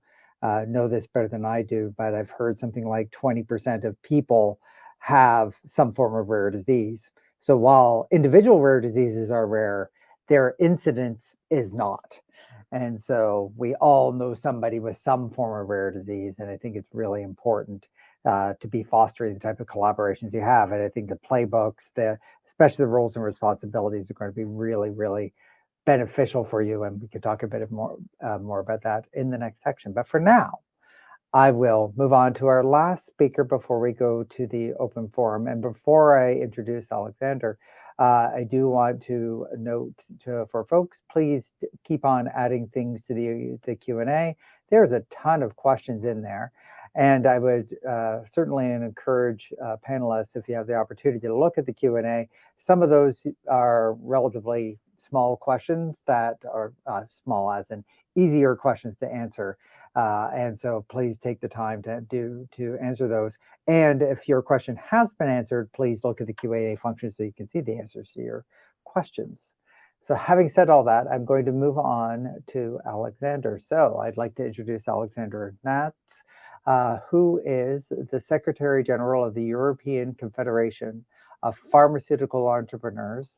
know this better than I do, but I've heard something like 20% of people have some form of rare disease. So while individual rare diseases are rare, their incidence is not. And so we all know somebody with some form of rare disease, and I think it's really important to be fostering the type of collaborations you have. And I think the playbooks, especially the roles and responsibilities, are going to be really, really beneficial for you. And we could talk a bit more about that in the next section. But for now, I will move on to our last speaker before we go to the open forum. And before I introduce Alexander, I do want to note for folks, please keep on adding things to the Q&A. There's a ton of questions in there. And I would certainly encourage panelists, if you have the opportunity to look at the Q&A, some of those are relatively small questions that are small as in easier questions to answer. And so please take the time to answer those. And if your question has been answered, please look at the Q&A function so you can see the answers to your questions. So having said all that, I'm going to move on to Alexander. So I'd like to introduce Alexander Natz, who is the Secretary General of the European Confederation of Pharmaceutical Entrepreneurs.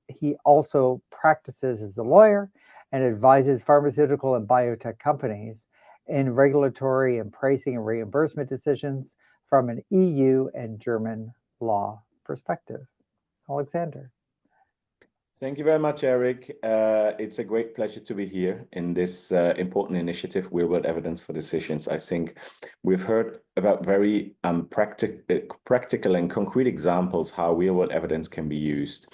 He also practices as a lawyer and advises pharmaceutical and biotech companies in regulatory and pricing and reimbursement decisions from an EU and German law perspective. Alexander. Thank you very much, Eric. It's a great pleasure to be here in this important initiative, Real-World Evidence for Decisions. I think we've heard about very practical and concrete examples how real-world evidence can be used.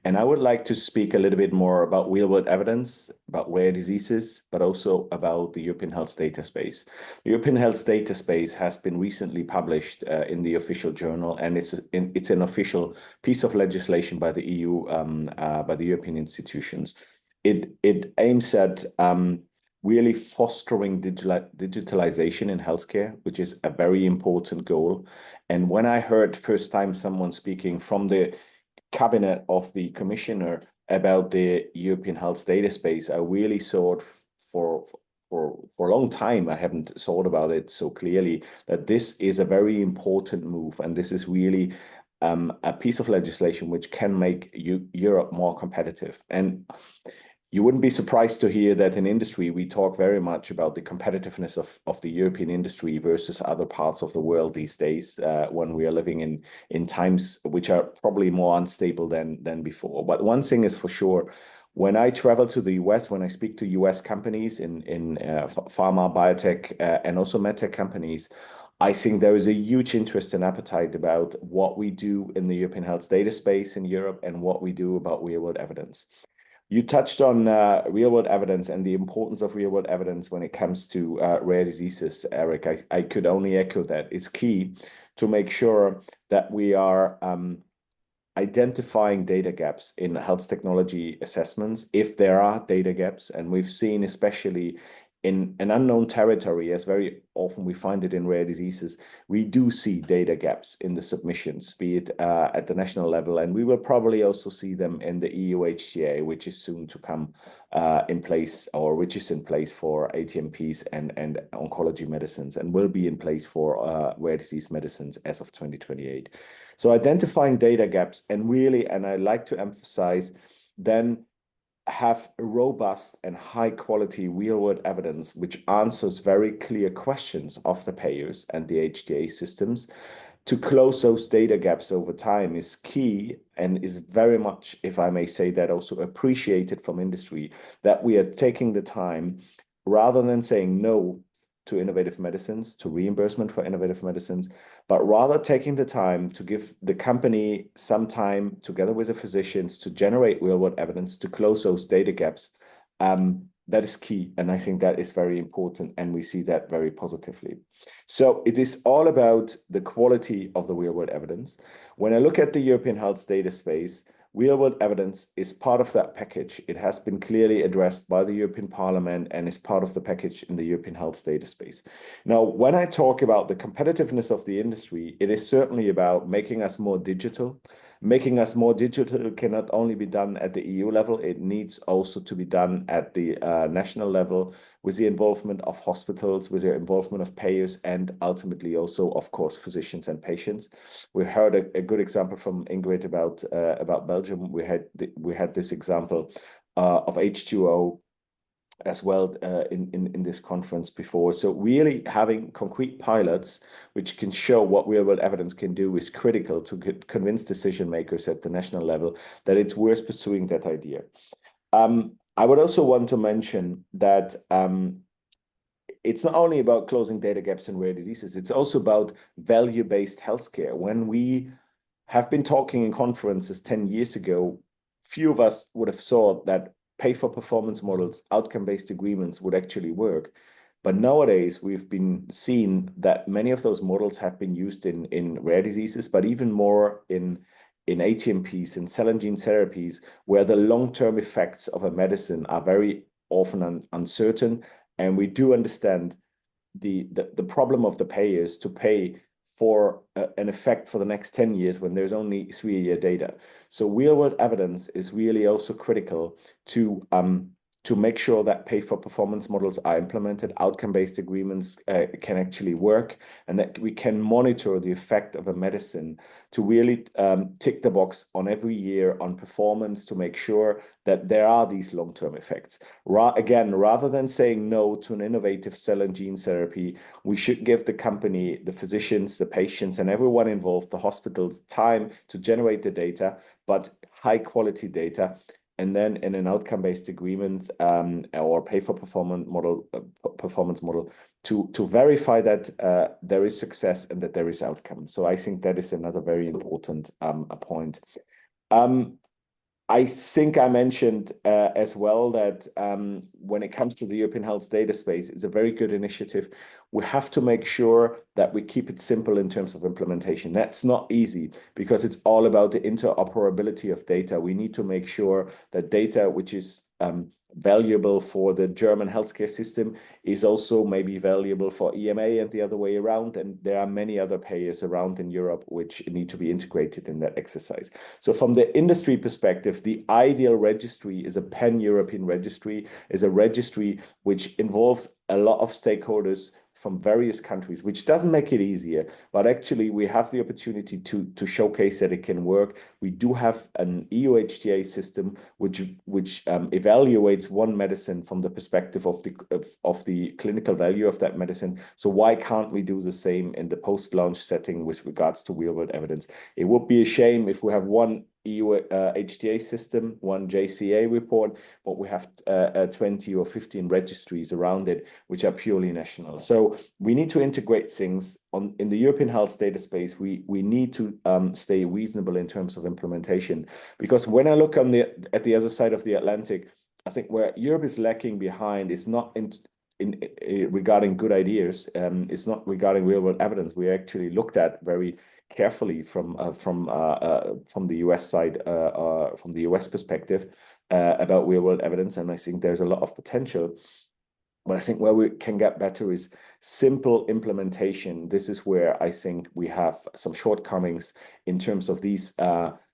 And I would like to speak a little bit more about real-world evidence, about rare diseases, but also about the European Health Data Space. The European Health Data Space has been recently published in the official journal, and it's an official piece of legislation by the EU, by the European institutions. It aims at really fostering digitalization in healthcare, which is a very important goal. And when I heard first time someone speaking from the cabinet of the commissioner about the European Health Data Space, I really saw it for a long time. I haven't thought about it so clearly, that this is a very important move, and this is really a piece of legislation which can make Europe more competitive. And you wouldn't be surprised to hear that in industry, we talk very much about the competitiveness of the European industry versus other parts of the world these days, when we are living in times which are probably more unstable than before. But one thing is for sure, when I travel to the US, when I speak to US companies in pharma, biotech, and also medtech companies, I think there is a huge interest and appetite about what we do in the European Health Data Space in Europe and what we do about real-world evidence. You touched on real-world evidence and the importance of real-world evidence when it comes to rare diseases, Eric. I could only echo that. It's key to make sure that we are identifying data gaps in health technology assessments, if there are data gaps. And we've seen, especially in an unknown territory, as very often we find it in rare diseases, we do see data gaps in the submissions, be it at the national level, and we will probably also see them in the EU HTA, which is soon to come in place, or which is in place for ATMPs and oncology medicines, and will be in place for rare disease medicines as of 2028. So identifying data gaps, and really, and I like to emphasize, then have robust and high quality real-world evidence which answers very clear questions of the payers and the HTA systems. To close those data gaps over time is key, and is very much, if I may say that, also appreciated from industry, that we are taking the time, rather than saying no to innovative medicines, to reimbursement for innovative medicines, but rather taking the time to give the company some time together with the physicians to generate real-world evidence to close those data gaps. That is key, and I think that is very important, and we see that very positively. So it is all about the quality of the real-world evidence. When I look at the European Health Data Space, real-world evidence is part of that package. It has been clearly addressed by the European Parliament and is part of the package in the European Health Data Space. Now, when I talk about the competitiveness of the industry, it is certainly about making us more digital, making us more digital cannot only be done at the EU level, it needs also to be done at the national level with the involvement of hospitals, with the involvement of payers, and ultimately also, of course, physicians and patients. We heard a good example from Ingrid about Belgium. We had this example of H2O as well in this conference before. So really having concrete pilots which can show what real world evidence can do is critical to convince decision makers at the national level that it's worth pursuing that idea. I would also want to mention that it's not only about closing data gaps in rare diseases, it's also about value-based healthcare. When we have been talking in conferences 10 years ago, few of us would have thought that pay-for-performance models, outcome-based agreements would actually work. But nowadays, we've been seeing that many of those models have been used in rare diseases, but even more in ATMPs, in cell and gene therapies, where the long-term effects of a medicine are very often uncertain. And we do understand the problem of the payers to pay for an effect for the next 10 years when there's only 3-year data. So real-world evidence is really also critical to make sure that pay-for-performance models are implemented, outcome-based agreements can actually work, and that we can monitor the effect of a medicine to really tick the box on every year on performance to make sure that there are these long-term effects. Again, rather than saying no to an innovative cell and gene therapy, we should give the company, the physicians, the patients, and everyone involved, the hospitals, time to generate the data, but high-quality data. And then in an outcome-based agreement or pay-for-performance model to verify that there is success and that there is outcome. So I think that is another very important point. I think I mentioned as well that when it comes to the European Health Data Space, it's a very good initiative. We have to make sure that we keep it simple in terms of implementation. That's not easy because it's all about the interoperability of data. We need to make sure that data which is valuable for the German healthcare system is also maybe valuable for EMA and the other way around. And there are many other payers around in Europe which need to be integrated in that exercise. So from the industry perspective, the ideal registry is a pan-European registry, is a registry which involves a lot of stakeholders from various countries, which doesn't make it easier, but actually we have the opportunity to showcase that it can work. We do have an EU HTA system which evaluates one medicine from the perspective of the clinical value of that medicine. So why can't we do the same in the post-launch setting with regards to real-world evidence? It would be a shame if we have one EU HTA system, one JCA report, but we have 20 or 15 registries around it, which are purely national. So we need to integrate things in the European health data space. We need to stay reasonable in terms of implementation, because when I look at the other side of the Atlantic, I think where Europe is lacking behind is not regarding good ideas. It's not regarding real world evidence. We actually looked at very carefully from the US side, from the US perspective about real world evidence, and I think there's a lot of potential. But I think where we can get better is simple implementation. This is where I think we have some shortcomings in terms of these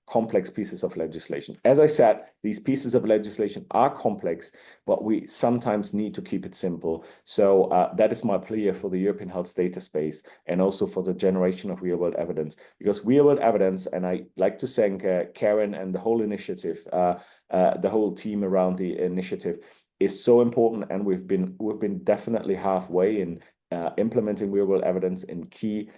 complex pieces of legislation. As I said, these pieces of legislation are complex, but we sometimes need to keep it simple. So that is my plea for the European health data space and also for the generation of real-world evidence. Because real-world evidence, and I like to thank Karen and the whole initiative, the whole team around the initiative, is so important, and we've been definitely halfway in implementing real-world evidence in key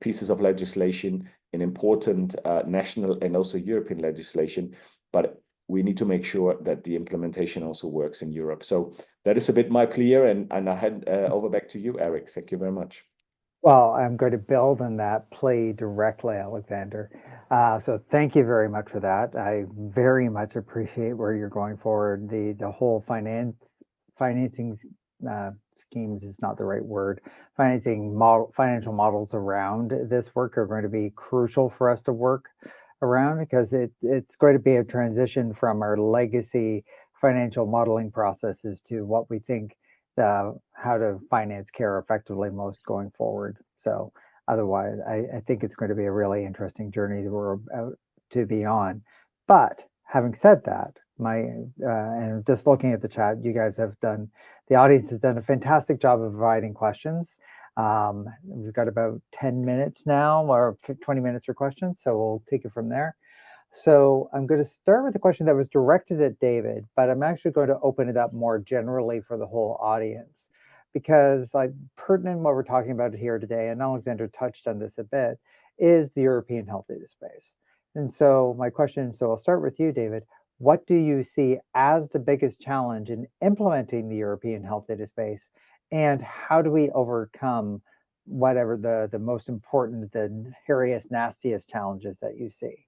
pieces of legislation, in important national and also European legislation, but we need to make sure that the implementation also works in Europe. So that is a bit my plea, and I hand over back to you, Eric. Thank you very much. Well, I'm going to build on that plea directly, Alexander. So thank you very much for that. I very much appreciate where you're going forward. The whole financing schemes is not the right word. Financial models around this work are going to be crucial for us to work around, because it's going to be a transition from our legacy financial modeling processes to what we think how to finance care effectively most going forward. So Otherwise, I think it's going to be a really interesting journey that we're about to be on. But having said that, and just looking at the chat, you guys have done, the audience has done a fantastic job of providing questions. We've got about 10 minutes now, or 20 minutes for questions, so we'll take it from there. So I'm going to start with a question that was directed at David, but I'm actually going to open it up more generally for the whole audience, because like pertinent what we're talking about here today, and Alexander touched on this a bit, is the European health data space. And so my question, so I'll start with you, David. What do you see as the biggest challenge in implementing the European health data space? And how do we overcome whatever the most important, the hairiest, nastiest challenges that you see?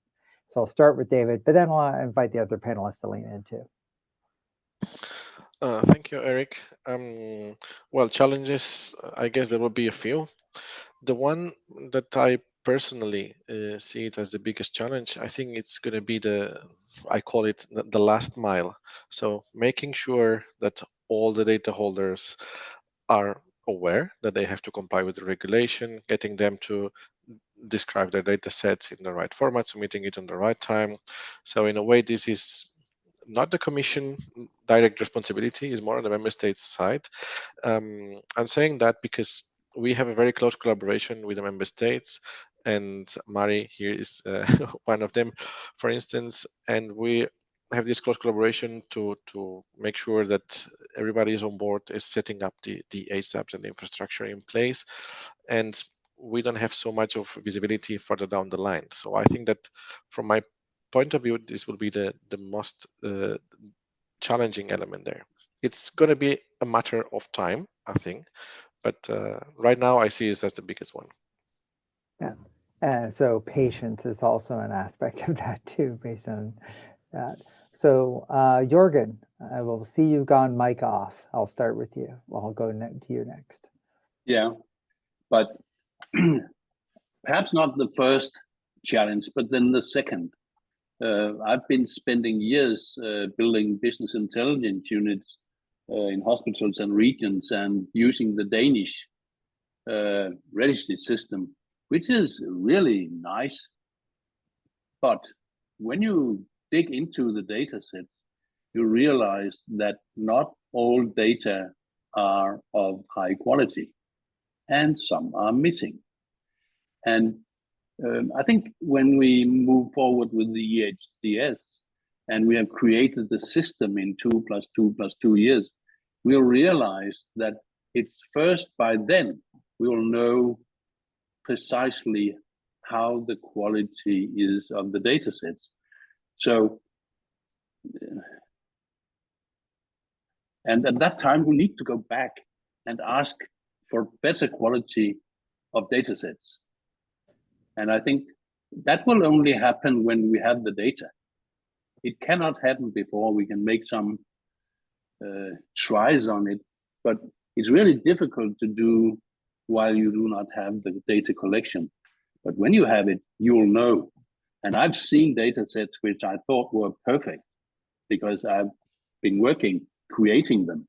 So I'll start with David, but then I'll invite the other panelists to lean in too. Thank you, Eric. Well, challenges, I guess there will be a few. The one that I personally see it as the biggest challenge, I think it's going to be I call it the last mile. So making sure that all the data holders are aware that they have to comply with the regulation, getting them to describe their data sets in the right format, submitting it on the right time. So in a way, this is not the Commission direct responsibility, is more on the member states side. I'm saying that because we have a very close collaboration with the member states, and Mari here is one of them, for instance, and we have this close collaboration to make sure that everybody is on board, is setting up the HSAPs and the infrastructure in place, and we don't have so much of visibility further down the line. So I think that from my point of view, this will be the most challenging element there. It's going to be a matter of time, I think, but right now I see it as the biggest one. Yeah, and so patience is also an aspect of that too, based on that. So Jorgen, I will see you've gone mic off. I'll start with you. Well, I'll go to you next. Yeah, but perhaps not the first challenge, but then the second. I've been spending years building business intelligence units in hospitals and regions, and using the Danish registry system, which is really nice. But when you dig into the data sets, you realize that not all data are of high quality, and some are missing. And I think when we move forward with the EHDS, and we have created the system in 2 + 2 + 2 years, we'll realize that it's first by then we will know precisely how the quality is of the data sets. So, and at that time, we need to go back and ask for better quality of data sets. And I think that will only happen when we have the data. It cannot happen before. We can make some tries on it, but it's really difficult to do while you do not have the data collection. But when you have it, you'll know. And I've seen data sets which I thought were perfect because I've been working creating them.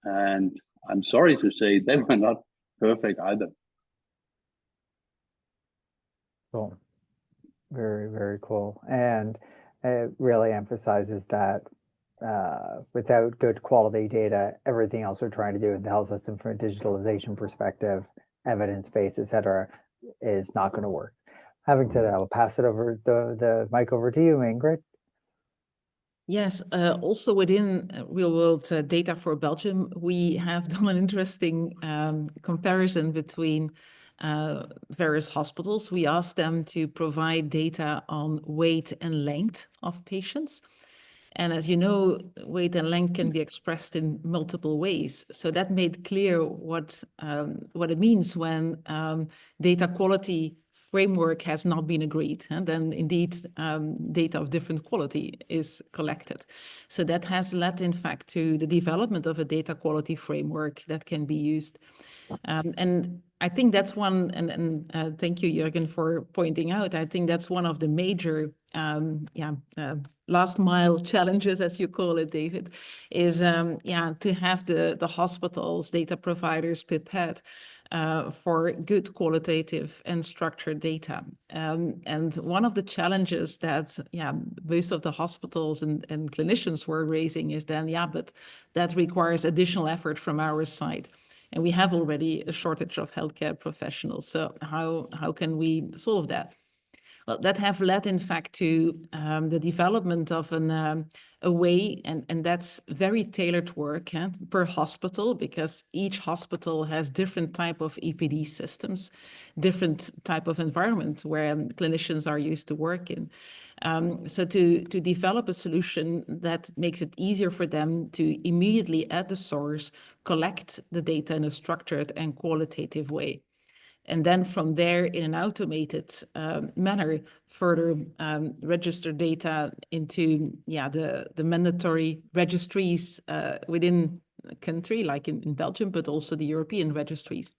And I'm sorry to say they were not perfect either. Cool. Very, very cool. And it really emphasizes that without good quality data, everything else we're trying to do in the health system from a digitalization perspective, evidence-based, et cetera, is not going to work. Having said that, I'll pass it over, the mic over to you, Ingrid. Yes, also within real world data for Belgium, we have done an interesting comparison between various hospitals. We asked them to provide data on weight and length of patients. And as you know, weight and length can be expressed in multiple ways. So that made clear what it means when data quality framework has not been agreed, and then indeed data of different quality is collected. So that has led, in fact, to the development of a data quality framework that can be used. And I think that's one, and thank you, Jürgen, for pointing out, I think that's one of the major last mile challenges, as you call it, David, is to have the hospitals, data providers prepared for good qualitative and structured data. And one of the challenges that most of the hospitals and clinicians were raising is then, but that requires additional effort from our side. And we have already a shortage of healthcare professionals. So how can we solve that? Well, that have led, in fact, to the development of a way, and that's very tailored work per hospital, because each hospital has different type of EPD systems, different type of environment where clinicians are used to work in. So to develop a solution that makes it easier for them to immediately at the source collect the data in a structured and qualitative way. And then from there, in an automated manner, further register data into the mandatory registries within the country, like in Belgium, but also the European registries.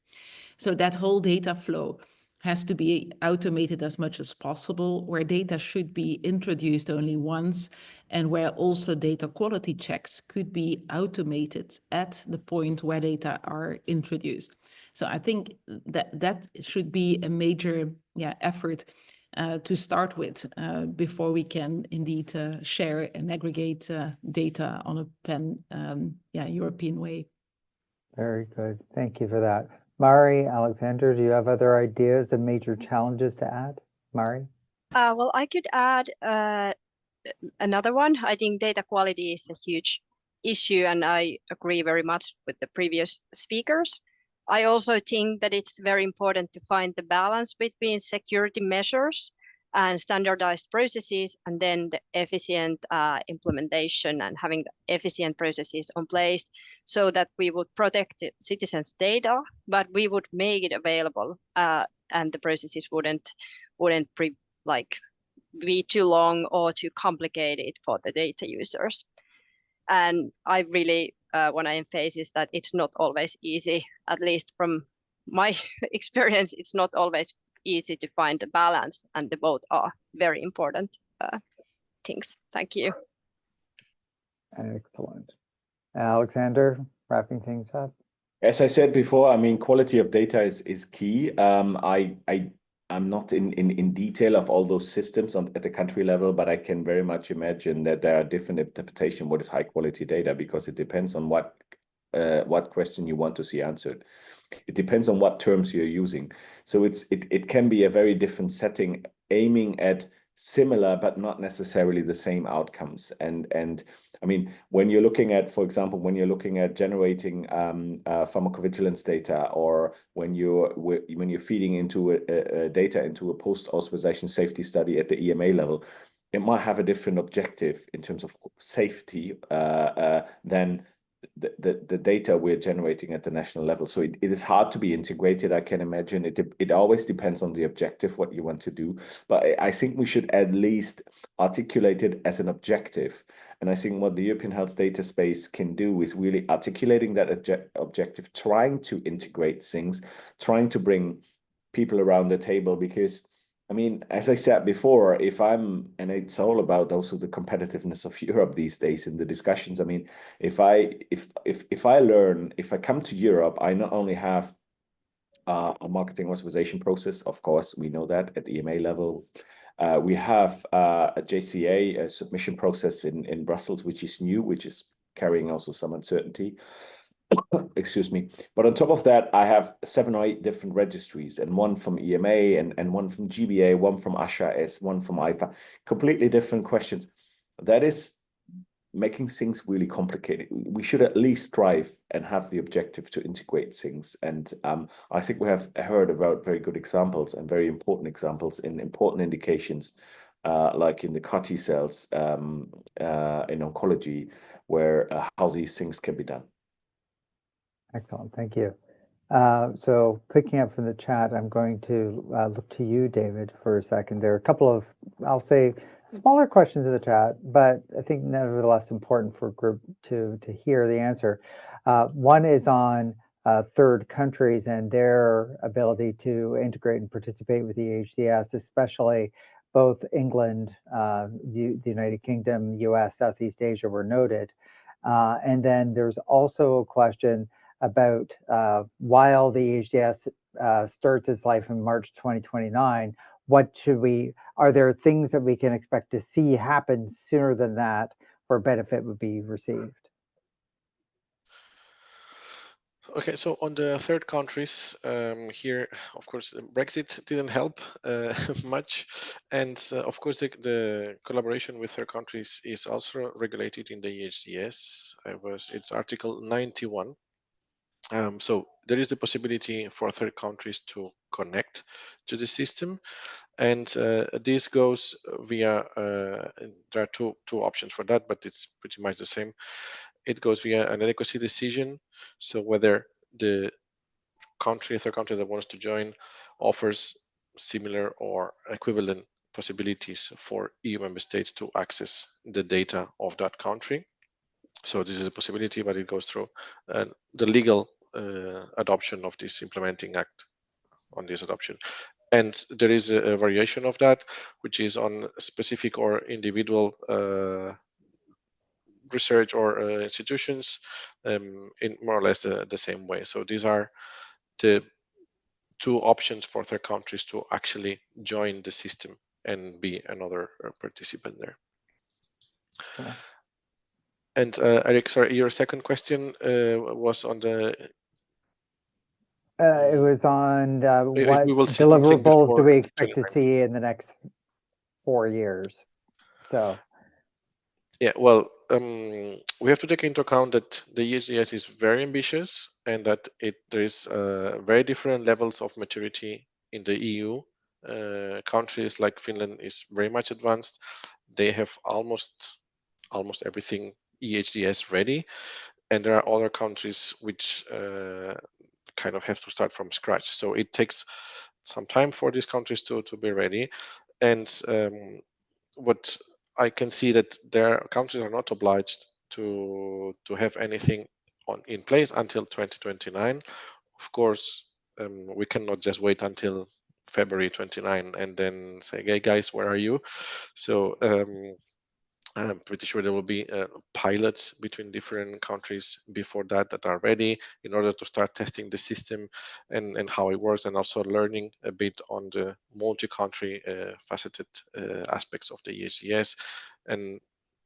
So that whole data flow has to be automated as much as possible, where data should be introduced only once, and where also data quality checks could be automated at the point where data are introduced. So I think that should be a major effort to start with before we can indeed share and aggregate data on a pan-European way. Very good. Thank you for that. Mari, Alexander, do you have other ideas and major challenges to add? Mari? Well, I could add another one. I think data quality is a huge issue, and I agree very much with the previous speakers. I also think that it's very important to find the balance between security measures and standardized processes, and then the efficient implementation and having the efficient processes in place so that we would protect citizens' data, but we would make it available, and the processes wouldn't be too long or too complicated for the data users. And I really want to emphasize that it's not always easy, at least from my experience, it's not always easy to find the balance, and the both are very important things. Thank you. Excellent. Alexander, wrapping things up. As I said before, I mean, quality of data is key. I'm not in detail of all those systems at the country level, but I can very much imagine that there are different interpretations what is high quality data, because it depends on what question you want to see answered. It depends on what terms you're using. So it can be a very different setting, aiming at similar but not necessarily the same outcomes. And I mean, when you're looking at, for example, when you're looking at generating pharmacovigilance data, or when you're feeding into data into a post-authorization safety study at the EMA level, it might have a different objective in terms of safety than the data we're generating at the national level. So it is hard to be integrated. I can imagine it always depends on the objective, what you want to do. But I think we should at least articulate it as an objective. And I think what the European Health Data Space can do is really articulating that objective, trying to integrate things, trying to bring people around the table, because I mean, as I said before, and it's all about also the competitiveness of Europe these days in the discussions. I mean, if I come to Europe, I not only have a marketing authorization process, of course, we know that at the EMA level. We have a JCA a submission process in Brussels, which is new, which is carrying also some uncertainty. Excuse me. But on top of that, I have 7 or 8 different registries, and one from EMA and one from GBA, one from HTA, one from IFA, completely different questions. That is making things really complicated. We should at least strive and have the objective to integrate things. And I think we have heard about very good examples and very important examples in important indications, like in the CAR T cells in oncology, where how these things can be done. Excellent, thank you. So picking up from the chat, I'm going to look to you, David, for a second. There are a couple of, I'll say, smaller questions in the chat, but I think nevertheless important for a group to hear the answer. One is on third countries and their ability to integrate and participate with the EHDS, especially both England, the United Kingdom, US, Southeast Asia were noted. And then there's also a question about while the EHDS starts its life in March 2029, are there things that we can expect to see happen sooner than that where benefit would be received? Okay, so on the third countries, here, of course, Brexit didn't help much. And of course, the collaboration with third countries is also regulated in the EHDS. It's Article 91. So there is the possibility for third countries to connect to the system. And this goes via, there are two options for that, but it's pretty much the same. It goes via an adequacy decision. So whether the third country that wants to join offers similar or equivalent possibilities for EU member states to access the data of that country. So this is a possibility, but it goes through the legal adoption of this implementing act on this adoption. And there is a variation of that, which is on specific or individual research or institutions in more or less the same way. So these are the two options for third countries to actually join the system and be another participant there. Cool. And Eric, sorry, your second question was on the. It was on what we will see something deliverables do we before expect to see in the next 4 years? So. Yeah, well, we have to take into account that the EHDS is very ambitious and that there is very different levels of maturity in the EU. Countries like Finland is very much advanced. They have almost everything EHDS ready, and there are other countries which kind of have to start from scratch. So it takes some time for these countries to be ready. And what I can see that their countries are not obliged to have anything in place until 2029. Of course, we cannot just wait until February 29 and then say, "Hey guys, where are you?" So I'm pretty sure there will be pilots between different countries before that are ready in order to start testing the system and how it works, and also learning a bit on the multi-country faceted aspects of the EHDS. And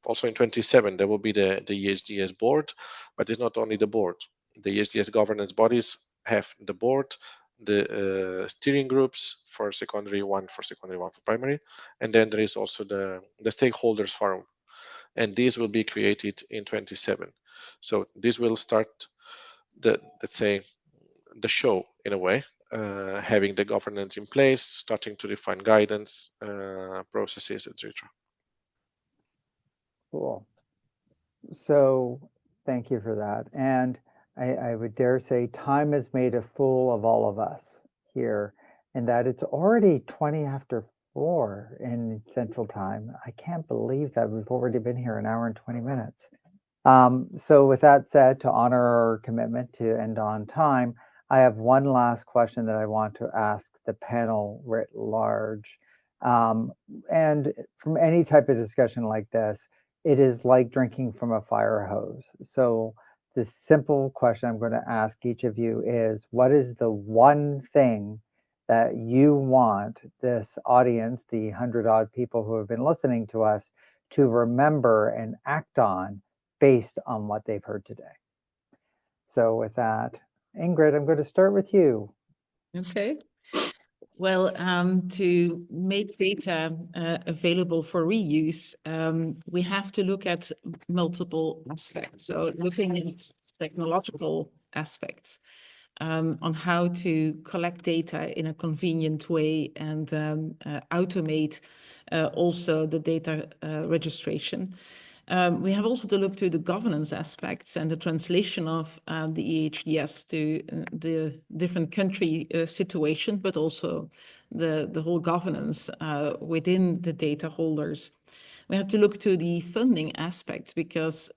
also in 27, there will be the EHDS board, but it's not only the board. The EHDS governance bodies have the board, the steering groups for secondary, one for primary, and then there is also the stakeholders forum, and these will be created in 27. So this will start let's say the show in a way, having the governance in place, starting to define guidance, processes, etc. Cool. So thank you for that. And I would dare say time has made a fool of all of us here, and that it's already 20 after 4 in Central Time. I can't believe that we've already been here an hour and 20 minutes. So with that said, to honor our commitment to end on time, I have one last question that I want to ask the panel writ large. And from any type of discussion like this, it is like drinking from a fire hose. So the simple question I'm going to ask each of you is, what is the one thing that you want this audience, the 100-odd people who have been listening to us, to remember and act on based on what they've heard today? So with that, Ingrid, I'm going to start with you. Okay. Well, to make data available for reuse, we have to look at multiple aspects. So looking at technological aspects on how to collect data in a convenient way and automate also the data registration. We have also to look to the governance aspects and the translation of the EHDS to the different country situation, but also the whole governance within the data holders. We have to look to the funding aspect because,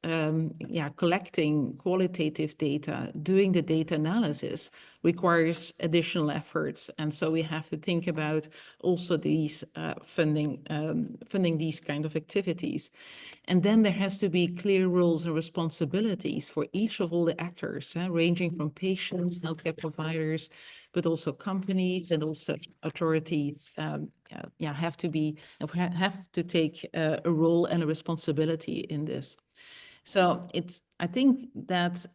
collecting qualitative data, doing the data analysis requires additional efforts. And so we have to think about also these funding these kind of activities. And then there has to be clear roles and responsibilities for each of all the actors, ranging from patients, healthcare providers, but also companies and also authorities have to take a role and a responsibility in this. So I think that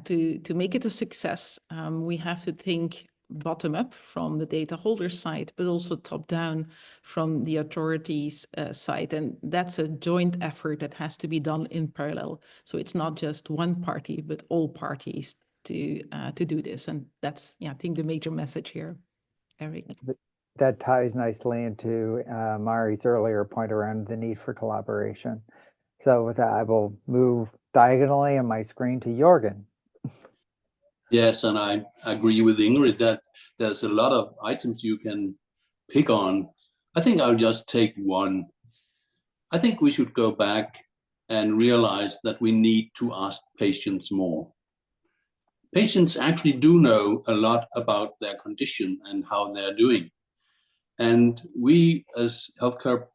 to make it a success, we have to think bottom up from the data holder side, but also top down from the authorities side. And that's a joint effort that has to be done in parallel. So it's not just one party, but all parties to do this. And that's, I think, the major message here, Eric. That ties nicely into Mari's earlier point around the need for collaboration. So with that, I will move diagonally on my screen to Jorgen. Yes, and I agree with Ingrid that there's a lot of items you can pick on. I think I'll just take one. I think we should go back and realize that we need to ask patients more. Patients actually do know a lot about their condition and how they're doing. And we as healthcare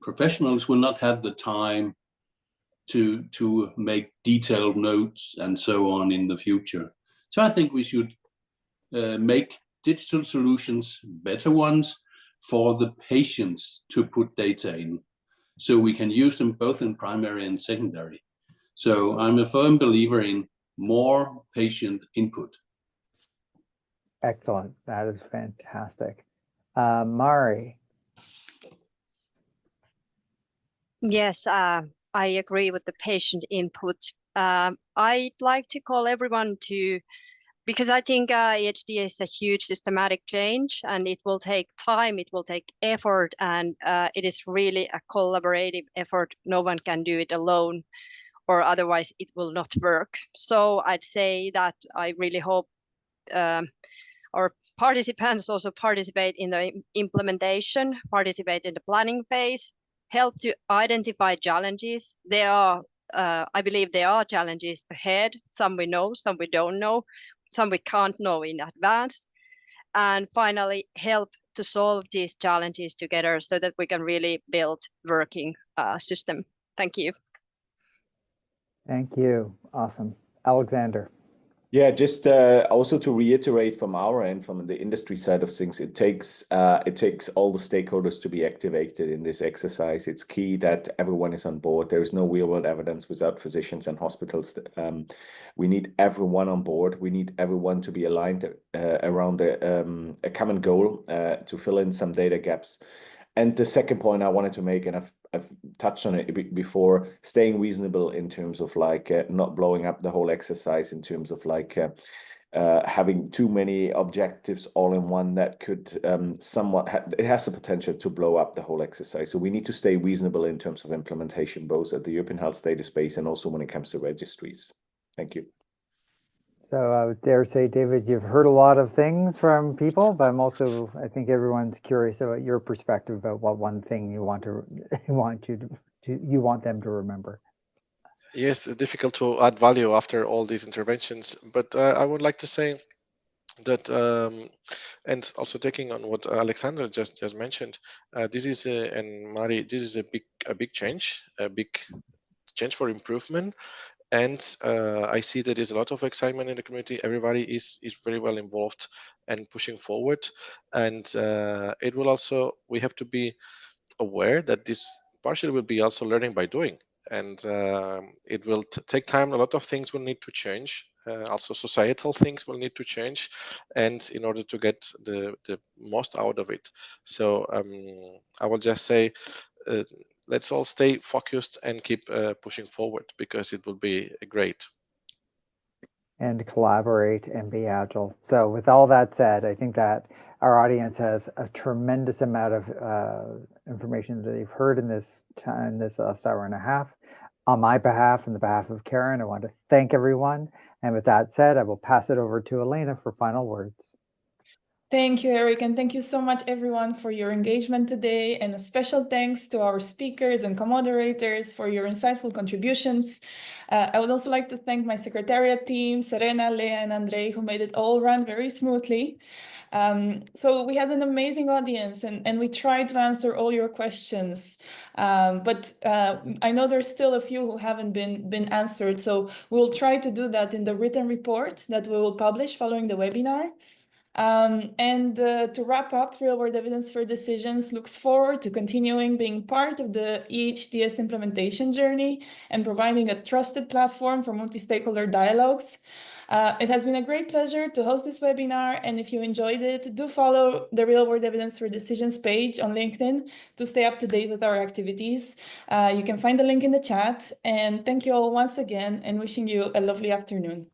professionals will not have the time to make detailed notes and so on in the future. So I think we should make digital solutions better ones for the patients to put data in, so we can use them both in primary and secondary. So I'm a firm believer in more patient input. Excellent. That is fantastic. Mari. Yes, I agree with the patient input. I'd like to call everyone to, because I think EHDS is a huge systematic change and it will take time, it will take effort, and it is really a collaborative effort. No one can do it alone, or otherwise it will not work. So I'd say that I really hope our participants also participate in the implementation, participate in the planning phase, help to identify challenges. There are, I believe there are challenges ahead. Some we know, some we don't know, some we can't know in advance. And finally, help to solve these challenges together so that we can really build working system. Thank you. Thank you. Awesome. Alexander. Yeah, just also to reiterate from our end, from the industry side of things, it takes all the stakeholders to be activated in this exercise. It's key that everyone is on board. There is no real-world evidence without physicians and hospitals. We need everyone on board. We need everyone to be aligned around a common goal to fill in some data gaps. And the second point I wanted to make, and I've touched on it before, staying reasonable in terms of like not blowing up the whole exercise, in terms of like having too many objectives all in one that could somewhat, it has the potential to blow up the whole exercise. So we need to stay reasonable in terms of implementation, both at the European Health Data Space and also when it comes to registries. Thank you. So I would dare say, David, you've heard a lot of things from people, but I think everyone's curious about your perspective about what one thing you want them to remember. Yes, it's difficult to add value after all these interventions, but I would like to say that, and also taking on what Alexander just mentioned, this is and Mari, this is a big change for improvement. And I see that there's a lot of excitement in the community. Everybody is very well involved and pushing forward. And it will also, we have to be aware that this partially will be also learning by doing. And it will take time. A lot of things will need to change. Also societal things will need to change, and in order to get the most out of it. So I will just say, let's all stay focused and keep pushing forward, because it will be great. And collaborate and be agile. So with all that said, I think that our audience has a tremendous amount of information that they've heard in this last hour and a half. On my behalf and the behalf of Karen, I want to thank everyone. And with that said, I will pass it over to Elena for final words. Thank you, Eric, and thank you so much, everyone, for your engagement today. And a special thanks to our speakers and co-moderators for your insightful contributions. I would also like to thank my secretariat team, Serena, Lea, and Andrei, who made it all run very smoothly. So we had an amazing audience, and we tried to answer all your questions. But I know there's still a few who haven't been answered. So we'll try to do that in the written report that we will publish following the webinar. To wrap up, Real-World Evidence for Decisions looks forward to continuing being part of the EHDS implementation journey and providing a trusted platform for multi-stakeholder dialogues. It has been a great pleasure to host this webinar, and if you enjoyed it, do follow the Real-World Evidence for Decisions page on LinkedIn to stay up to date with our activities. You can find the link in the chat, and thank you all once again, and wishing you a lovely afternoon.